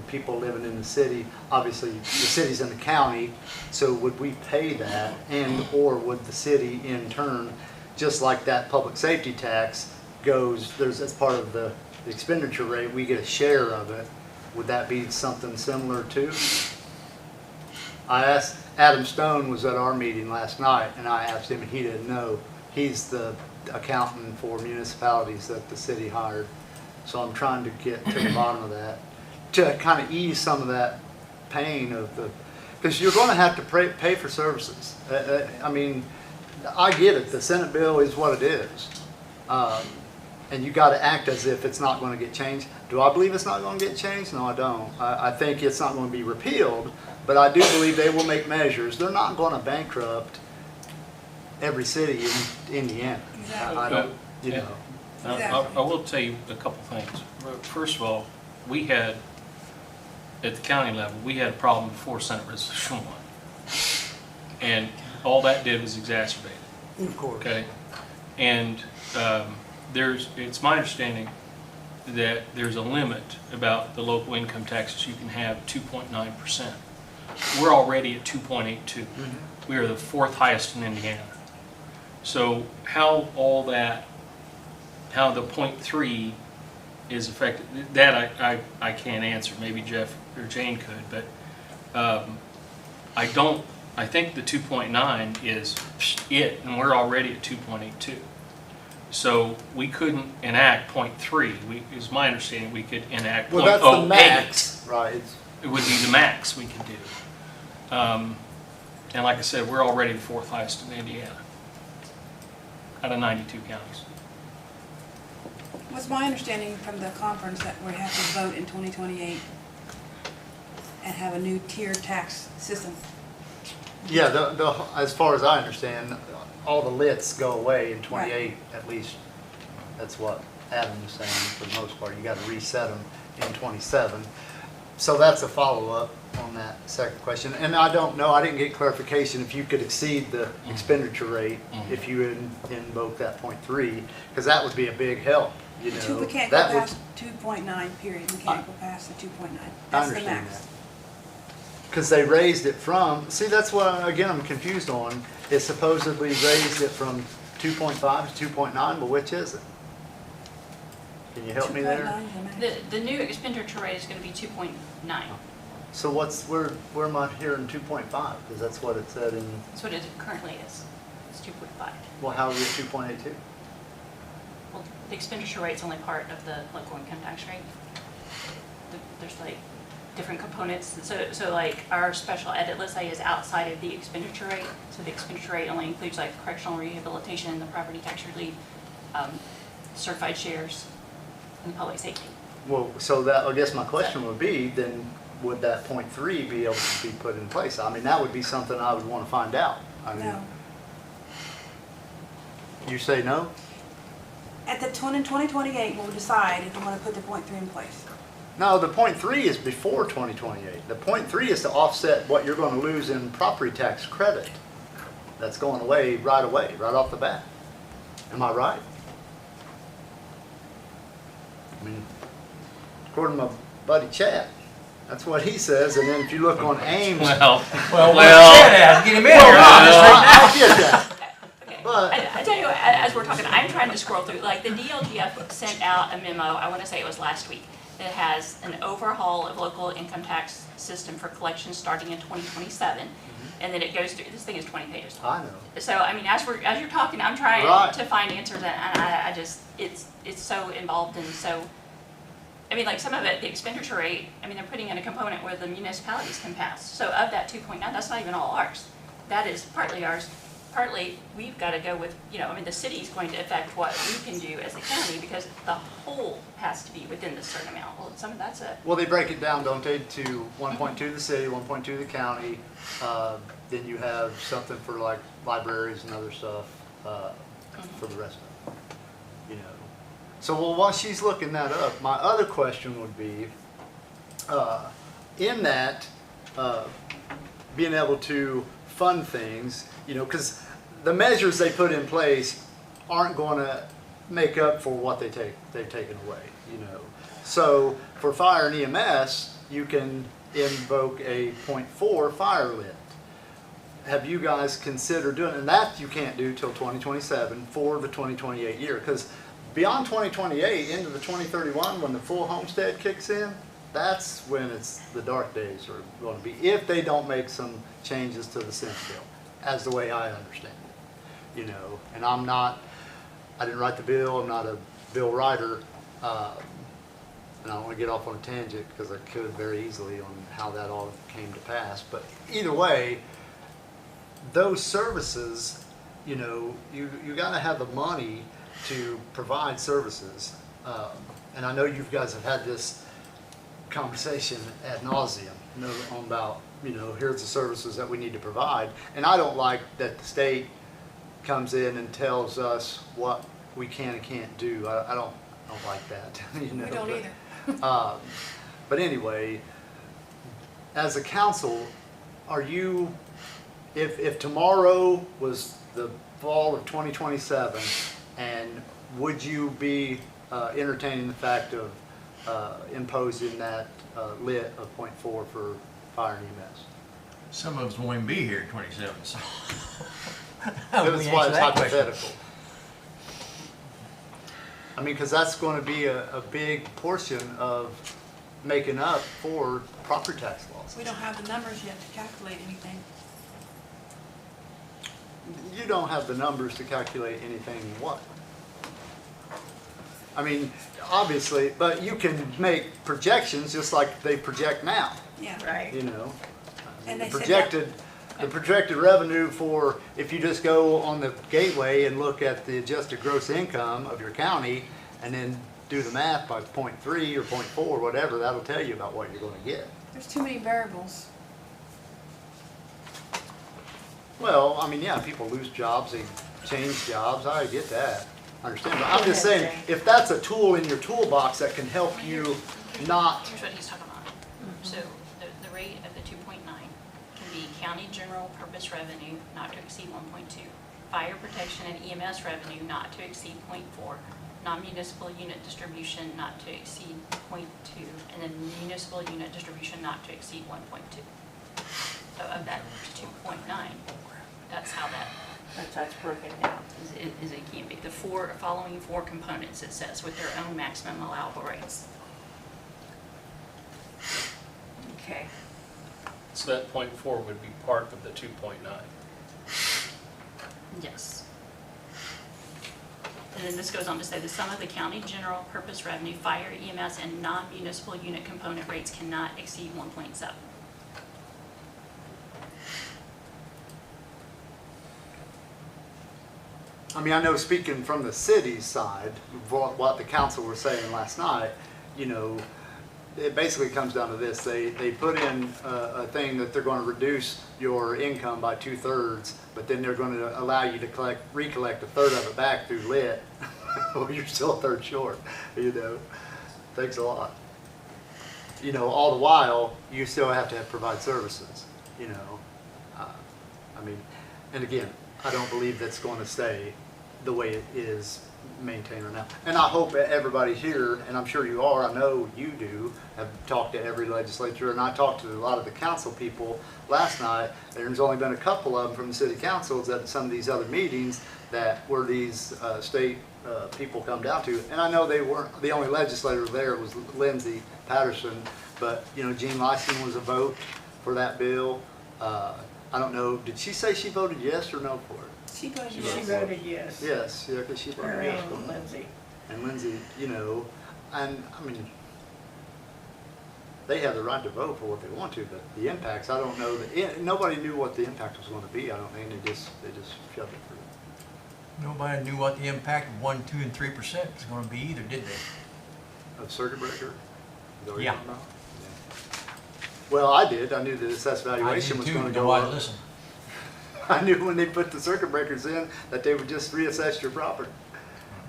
people living in the city, obviously the city's in the county, so would we pay that? And or would the city in turn, just like that public safety tax goes, as part of the expenditure rate, we get a share of it. Would that be something similar too? I asked, Adam Stone was at our meeting last night, and I asked him, and he didn't know. He's the accountant for municipalities that the city hired. So I'm trying to get to the bottom of that, to kind of ease some of that pain of because you're going to have to pay for services. I mean, I get it. The Senate bill is what it is. And you got to act as if it's not going to get changed. Do I believe it's not going to get changed? No, I don't. I think it's not going to be repealed, but I do believe they will make measures. They're not going to bankrupt every city in Indiana. Exactly. I don't, you know. Exactly. I will tell you a couple things. First of all, we had, at the county level, we had a problem before Senate Resolution 1. And all that did was exacerbate it. Of course. Okay? And it's my understanding that there's a limit about the local income taxes you can have, 2.9%. We're already at 2.82. We are the fourth highest in Indiana. So how the 0.3 is affected, that I can't answer. Maybe Jeff or Jane could, but I think the 2.9 is it, and we're already at 2.82. So we couldn't enact 0.3. Is my understanding we could enact 0.08. Well, that's the max, right? It would be the max we could do. And like I said, we're already the fourth highest in Indiana out of 92 counties. Was my understanding from the conference that we have to vote in 2028 and have a new tiered tax system? Yeah, as far as I understand, all the lits go away in 28 at least. That's what Adam was saying for the most part. You got to reset them in 27. So that's a follow-up on that second question. And I don't know, I didn't get clarification if you could exceed the expenditure rate if you invoke that 0.3, because that would be a big help. You know, We can't go that past 2.9, period. We can't go past the 2.9. That's the understand max. that. Because they raised it from, see, that's what, again, I'm confused on. It supposedly raised it from 2.5 to 2.9, but which is it? Can you help me there? 2.9 is the max. The new expenditure rate is going to be 2.9. So where am I hearing 2.5? Because that's what it said in, That's what it currently is. It's 2.5. well, how are we at 2.82? Well, the expenditure rate's only part of the local income tax rate. There's like different components. So like our special edit, let's say, is outside of the expenditure rate. So the expenditure rate only includes like correctional rehabilitation, the property tax relief, certified shares, and public safety. Well, so that, I guess my question would be, then would that 0.3 be able to be put in place? I mean, that would be something I would want to find out. I mean, No. You say no? At the 2028, we'll decide if we want to put the 0.3 in place. No, the 0.3 is before 2028. The 0.3 is to offset what you're going to lose in property tax credit. That's going away, right off the bat. Am I right? I mean, according to my buddy Chad, that's what he says. And then if you look on Ames, Well, get him in here. I get that. Okay. But- I tell you, what, as we're talking, I'm trying to scroll through, like the DLGF sent out a memo, I want to say it was last week, that has an overhaul of local income tax system for collections starting in 2027. And then it goes through, this thing is 20 pages long. I know. So, I mean, as you're talking, I'm trying Right. to find answers, and I just, it's so involved and so, I mean, like some of it, the expenditure rate, I mean, they're putting in a component where the municipalities can pass. So of that 2.9, that's not even all ours. That is partly ours, partly we've got to go with, I mean, the city's going to affect what we can do as a county because the whole has to be within this certain amount. Well, some of that's it. Well, they break it down, don't they, to 1.2 the city, 1.2 the county. Then you have something for like libraries and other stuff for the rest of it, So, well, while she's looking that up, my other question would be, in that, being able to fund things, because the measures they put in place aren't going to make up for what they've taken away, So for fire and EMS, you can invoke a 0.4 fire limit. Have you guys considered doing, and that you can't do till 2027 for the 2028 year, because beyond 2028 into the 2031, when the full homestead kicks in, that's when it's the dark days are going to be, if they don't make some changes to the Senate bill, as the way I understand it. And I didn't write the bill, I'm not a bill writer, and I don't want to get off on a tangent because I could very easily on how that all came to pass. But either way, those services, you got to have the money to provide services. And I know you guys have had this conversation ad nauseum, about, here's the services that we need to provide. And I don't like that the state comes in and tells us what we can and can't do. I don't like that. We don't either. But anyway, as a council, are you, if tomorrow was the fall of 2027, and would you be entertaining the fact of imposing that lit of 0.4 for fire and EMS? Some of us won't even be here at 27, so. That's why it's hypothetical. I mean, because that's going to be a big portion of making up for property tax laws. We don't have the numbers yet to calculate anything. You don't have the numbers to calculate anything what? I mean, obviously, but you can make projections just like they project now, Yeah. Right. And The they said projected revenue for, if you just go on the gateway and look at the adjusted gross income of your county and then do the math by 0.3 or 0.4, whatever, that'll tell you about what you're going to get. there's too many variables. Well, I mean, yeah, people lose jobs, they change jobs, I get that, I understand. But I'm just saying, if that's a tool in your toolbox that can help you not, Here's what he's talking about. So the rate of the 2.9 can be county general purpose revenue not to exceed 1.2, fire protection and EMS revenue not to exceed 0.4, non-municipal unit distribution not to exceed 0.2, and then municipal unit distribution not to exceed 1.2. So of that 2.9, that's how That's broken down. is it can be. The following four components, it says, with their own maximum allowable rates. Okay. So that 0.4 would be part of the 2.9. Yes. And then this goes on to say the sum of the county general purpose revenue, fire, EMS, and non-municipal unit component rates cannot exceed 1.7. I mean, I know speaking from the city's side, what the council were saying last night, you know, it basically comes down to this. They put in a thing that they're going to reduce your income by 2/3, but then they're going to allow you to recollect a third of it back through lit. Well, you're still a third short, you know. Thanks a lot. You know, all the while, you still have to provide services, you know. I mean, and again, I don't believe that's going to stay the way it is maintained right now. And I hope that everybody here, and I'm sure you are, I know you do, have talked to every legislature, and I talked to a lot of the council people last night. There's only been a couple of them from the city councils at some of these other meetings that where these state people come down to. And I know they weren't, the only legislator there was Lindsay Patterson, but you know, Jean Lysing was a vote for that bill. I don't know, did she say she voted yes or no for it? She voted yes. Yes, yeah, because she voted Her yes. and Lindsay. And Lindsay, you know, and I mean, they have the right to vote for what they want to, but the impacts, I don't know that nobody knew what the impact was going to be. I don't think they just shoved it through. Nobody knew what the impact of 1%, 2%, and 3% was going to be either, did they? Of circuit breaker? Is that what you're Yeah. talking about? Well, I did. I knew the assessed valuation was going to go up. Listen. I knew when they put the circuit breakers in that they would just reassess your property,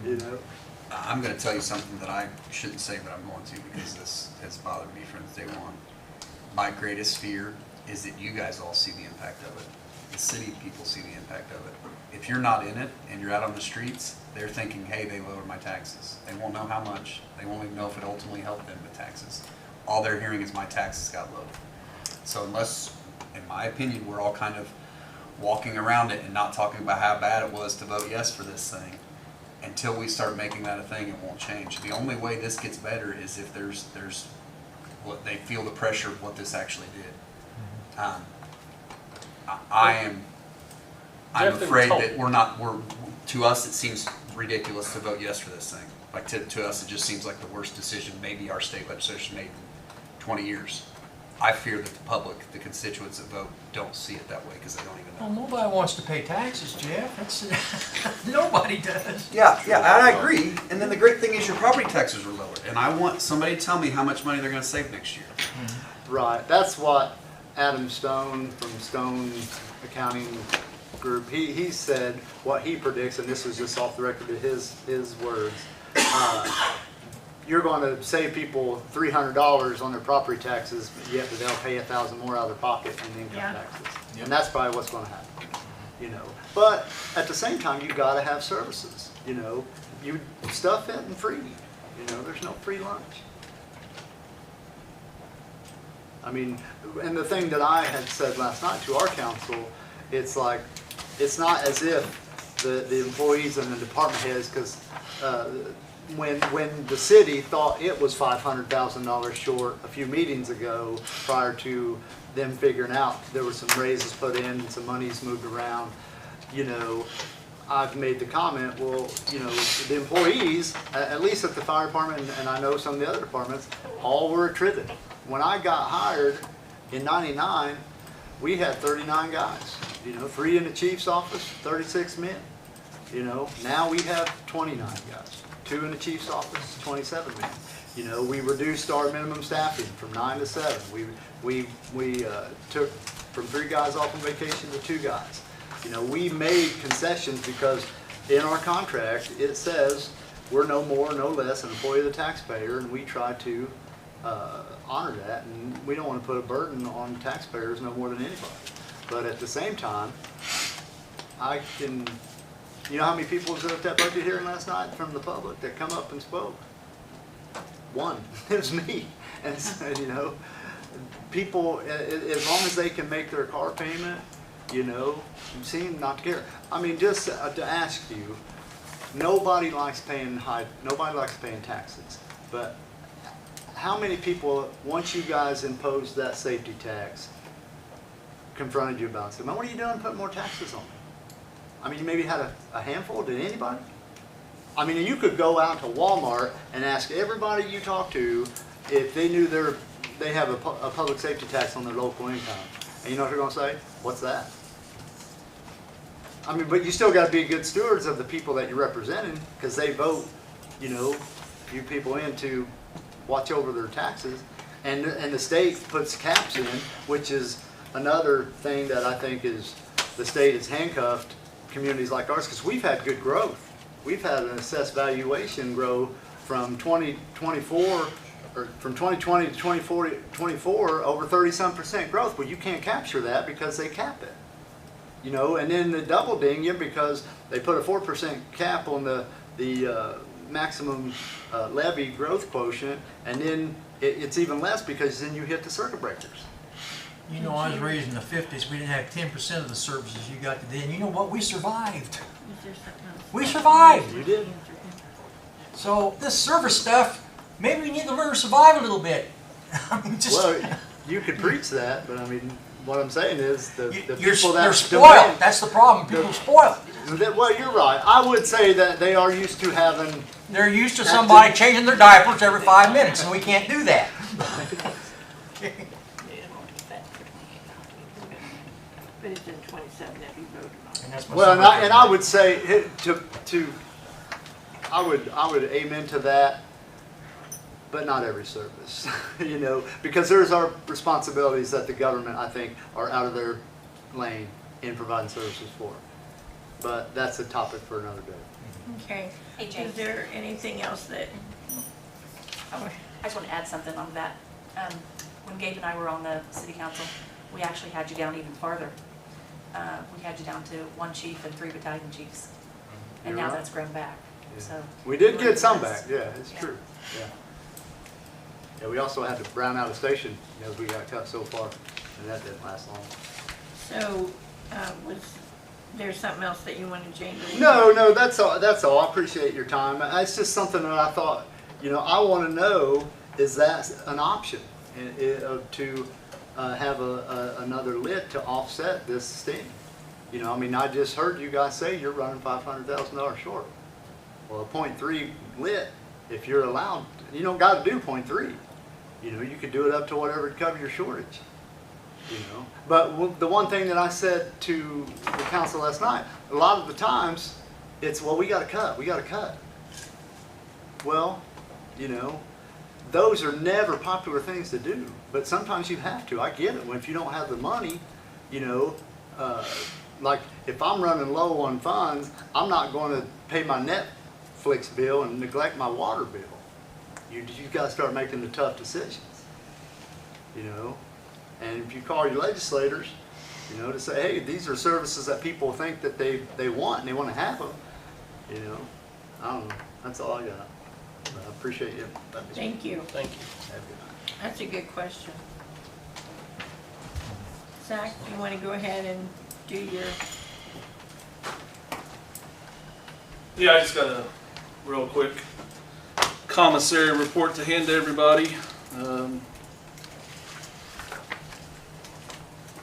you know? I'm going to tell you something that I shouldn't say, but I'm going to because this has bothered me from day one. My greatest fear is that you guys all see the impact of it. The city people see the impact of it. If you're not in it and you're out on the streets, they're thinking, hey, they lowered my taxes. They won't know how much. They won't even know if it ultimately helped them with taxes. All they're hearing is my taxes got lowered. So unless, in my opinion, we're all kind of walking around it and not talking about how bad it was to vote yes for this thing, until we start making that a thing, it won't change. The only way this gets better is if there's what they feel the pressure of what this actually did. I'm afraid that to us it seems ridiculous to vote yes for this thing. Like to us it just seems like the worst decision maybe our state legislature made in 20 years. I fear that the public, the constituents that vote, don't see it that way because they don't even know. Well, nobody wants to pay taxes, Jeff. That's nobody does. Yeah, and I agree. And then the great thing is your property taxes are lowered. And I want somebody to tell me how much money they're going to save next year. Right. That's what Adam Stone from Stone Accounting Group, he said what he predicts, and this was just off the record of his words. You're going to save people $300 on their property taxes, yet they'll pay $1,000 more out of their pocket in income taxes. And that's probably what's going to happen, you know. But at the same time, you got to have services, you know. You stuff it and free, you know. There's no free lunch. I mean, and the thing that I had said last night to our council, it's like, it's not as if the employees and the department heads, because when the city thought it was $500,000 short a few meetings ago, prior to them figuring out there were some raises put in and some monies moved around, you know, I've made the comment, well, you know, the employees, at least at the fire department, and I know some of the other departments, all were attrited. When I got hired in '99, we had 39 guys, you know, 3 in the chief's office, 36 men. You know, now we have 29 guys, 2 in the chief's office, 27 men. You know, we reduced our minimum staffing from 9 to 7. We took from 3 guys off on vacation to 2 guys. You know, we made concessions because in our contract it says we're no more, no less an employee of the taxpayer, and we try to honor that, and we don't want to put a burden on taxpayers no more than anybody. But at the same time, you know how many people was at that budget hearing last night from the public that come up and spoke? 1. It was me. And so, you know, people, as long as they can make their car payment, you know, seem not to care. I mean, just to ask you, nobody likes paying taxes, but how many people, once you guys imposed that safety tax, confronted you about it. Said, man, what are you doing putting more taxes on me? I mean, you maybe had a handful. Did anybody? I mean, you could go out to Walmart and ask everybody you talk to if they knew they have a public safety tax on their local income. And you know what they're going to say? What's that? I mean, but you still got to be good stewards of the people that you're representing, because they vote, you know, you people in to watch over their taxes. And the state puts caps in, which is another thing that I think is the state has handcuffed communities like ours, because we've had good growth. We've had an assessed valuation grow from 2024, or from 2020 to 2024, over 30-some% growth. Well, you can't capture that because they cap it. You know, and then the double ding you because they put a 4% cap on the maximum levy growth quotient, and then it's even less because then you hit the circuit breakers. You know, I was raised in the 50s. We didn't have 10% of the services you got today. And you know what? We survived. We survived. You did. So this service stuff, maybe we need to learn to survive a little bit. I mean, just Well, you could preach that, but I mean, what I'm saying is the they're people that spoiled. That's the problem. People are spoiled. Well, you're right. I would say that they are used to having. They're used to somebody changing their diapers every 5 minutes, and we can't do that. But it's in 27 that we voted on. And that's my Well, summary. and I would say I would amen to that, but not every service, you know, because there's our responsibilities that the government, I think, are out of their lane in providing services for. But that's a topic for another day. Okay. Hey, Jane. Is there anything else that? Oh, I just want to add something on that. When Gabe and I were on the city council, we actually had you down even farther. We had you down to 1 chief and 3 battalion chiefs. And You're now right. that's grown back, so. We did get some back, yeah, it's true, yeah. Yeah, we also had to brown out a station as we got cut so far, and that didn't last long. So, was there something else that you wanted Jane to? No, that's all. I appreciate your time. It's just something that I thought, you know, I want to know, is that an option to have another lit to offset this sting? You know, I mean, I just heard you guys say you're running $500,000 short. Well, a 0.3 lit, if you're allowed, you don't got to do 0.3. You know, you could do it up to whatever to cover your shortage. You know, but the one thing that I said to the council last night, a lot of the times, it's, well, we got to cut. Well, you know, those are never popular things to do, but sometimes you have to. I get it. When if you don't have the money, you know, like if I'm running low on funds, I'm not going to pay my Netflix bill and neglect my water bill. You got to start making the tough decisions. You know. And if you call your legislators, you know, to say, hey, these are services that people think that they want and they want to have them, you know, I don't know. That's all I got. But I appreciate you. Thank you. Thank you. Have a good night. That's a good question. Zach, you want to go ahead and do your? Yeah, I just got a real quick commissary report to hand to everybody.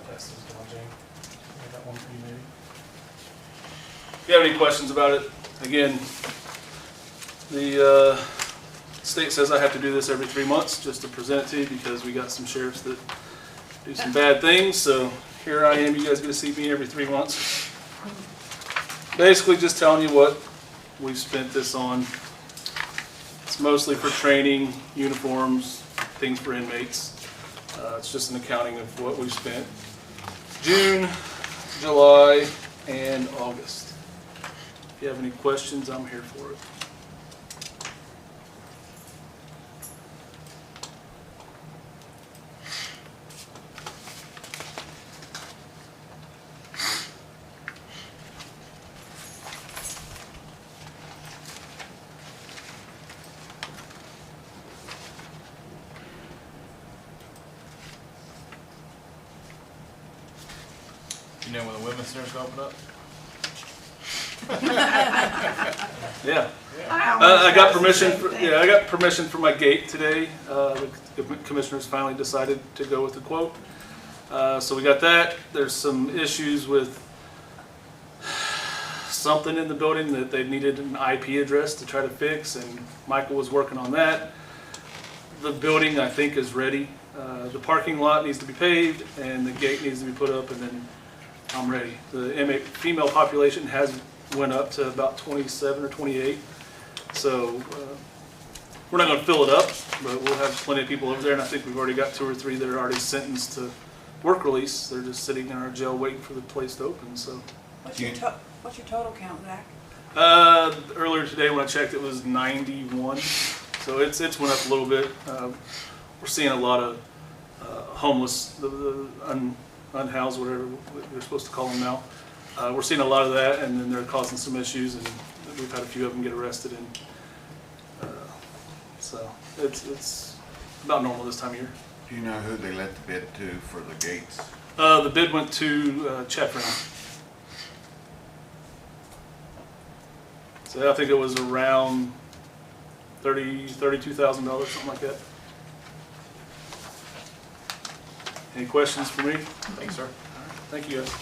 Pass those down, Jane. I got one for you, maybe. If you have any questions about it, again, the state says I have to do this every 3 months just to present it to you because we got some sheriffs that do some bad things. So here I am. You guys get to see me every 3 months. Basically, just telling you what we've spent this on. It's mostly for training, uniforms, things for inmates. It's just an accounting of what we've spent. June, July, and August. If you have any questions, I'm here for it. You know when the women's center's gonna open up? Yeah. I got permission. I got permission for my gate today. The commissioners finally decided to go with the quote. So we got that. There's some issues with something in the building that they needed an IP address to try to fix, and Michael was working on that. The building, I think, is ready. The parking lot needs to be paved, and the gate needs to be put up, and then I'm ready. The inmate female population has went up to about 27 or 28, so we're not going to fill it up, but we'll have plenty of people over there, and I think we've already got 2 or 3 that are already sentenced to work release. They're just sitting in our jail waiting for the place to open. So, What's your total count, Zach? earlier today when I checked, it was 91. So it's went up a little bit. We're seeing a lot of homeless, the unhoused, whatever they're supposed to call them now. We're seeing a lot of that, and then they're causing some issues, and we've had a few of them get arrested. And so it's about normal this time of year. Do you know who they let the bid to for the gates? The bid went to Chetford. So I think it was around $32,000, something like that. Any questions for me? Thanks, sir. Thank you, guys.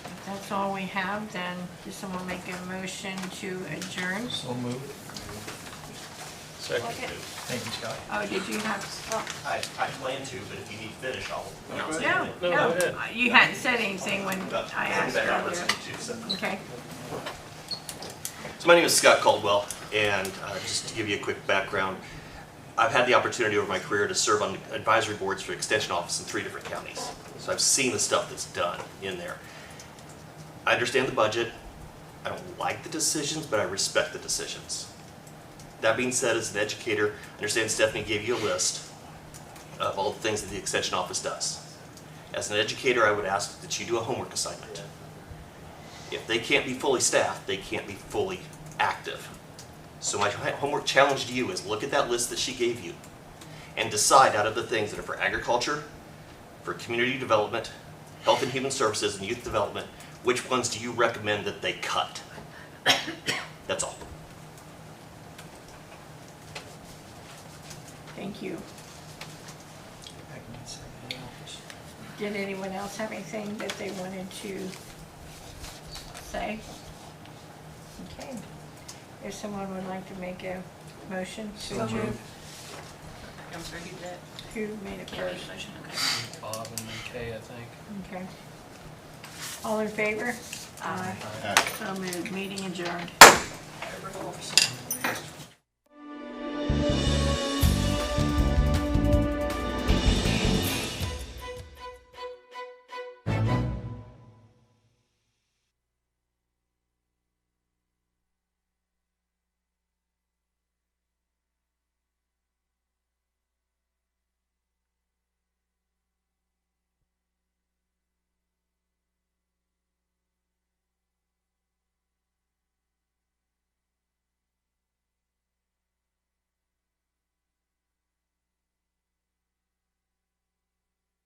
If that's all we have, then does someone make a motion to adjourn? So moved. Second. Thank you, Scott. Oh, did you have, I plan to, but if you need to finish, I'll announce it. no, you hadn't said anything when I asked Better earlier. listening to, so. Okay. So my name is Scott Caldwell, and just to give you a quick background, I've had the opportunity over my career to serve on advisory boards for Extension Office in 3 different counties. So I've seen the stuff that's done in there. I understand the budget. I don't like the decisions, but I respect the decisions. That being said, as an educator, I understand Stephanie gave you a list of all the things that the Extension Office does. As an educator, I would ask that you do a homework assignment. If they can't be fully staffed, they can't be fully active. So my homework challenge to you is look at that list that she gave you and decide out of the things that are for agriculture, for community development, health and human services, and youth development, which ones do you recommend that they cut? That's all. Thank you. Did anyone else have anything that they wanted to say? Okay. If someone would like to make a motion to adjourn, I'm sorry, who did that? who made it Kelly first? motion, okay. Bob and then Kay, I think. Okay. All in favor? Aye. So moved. Meeting adjourned. Every officer.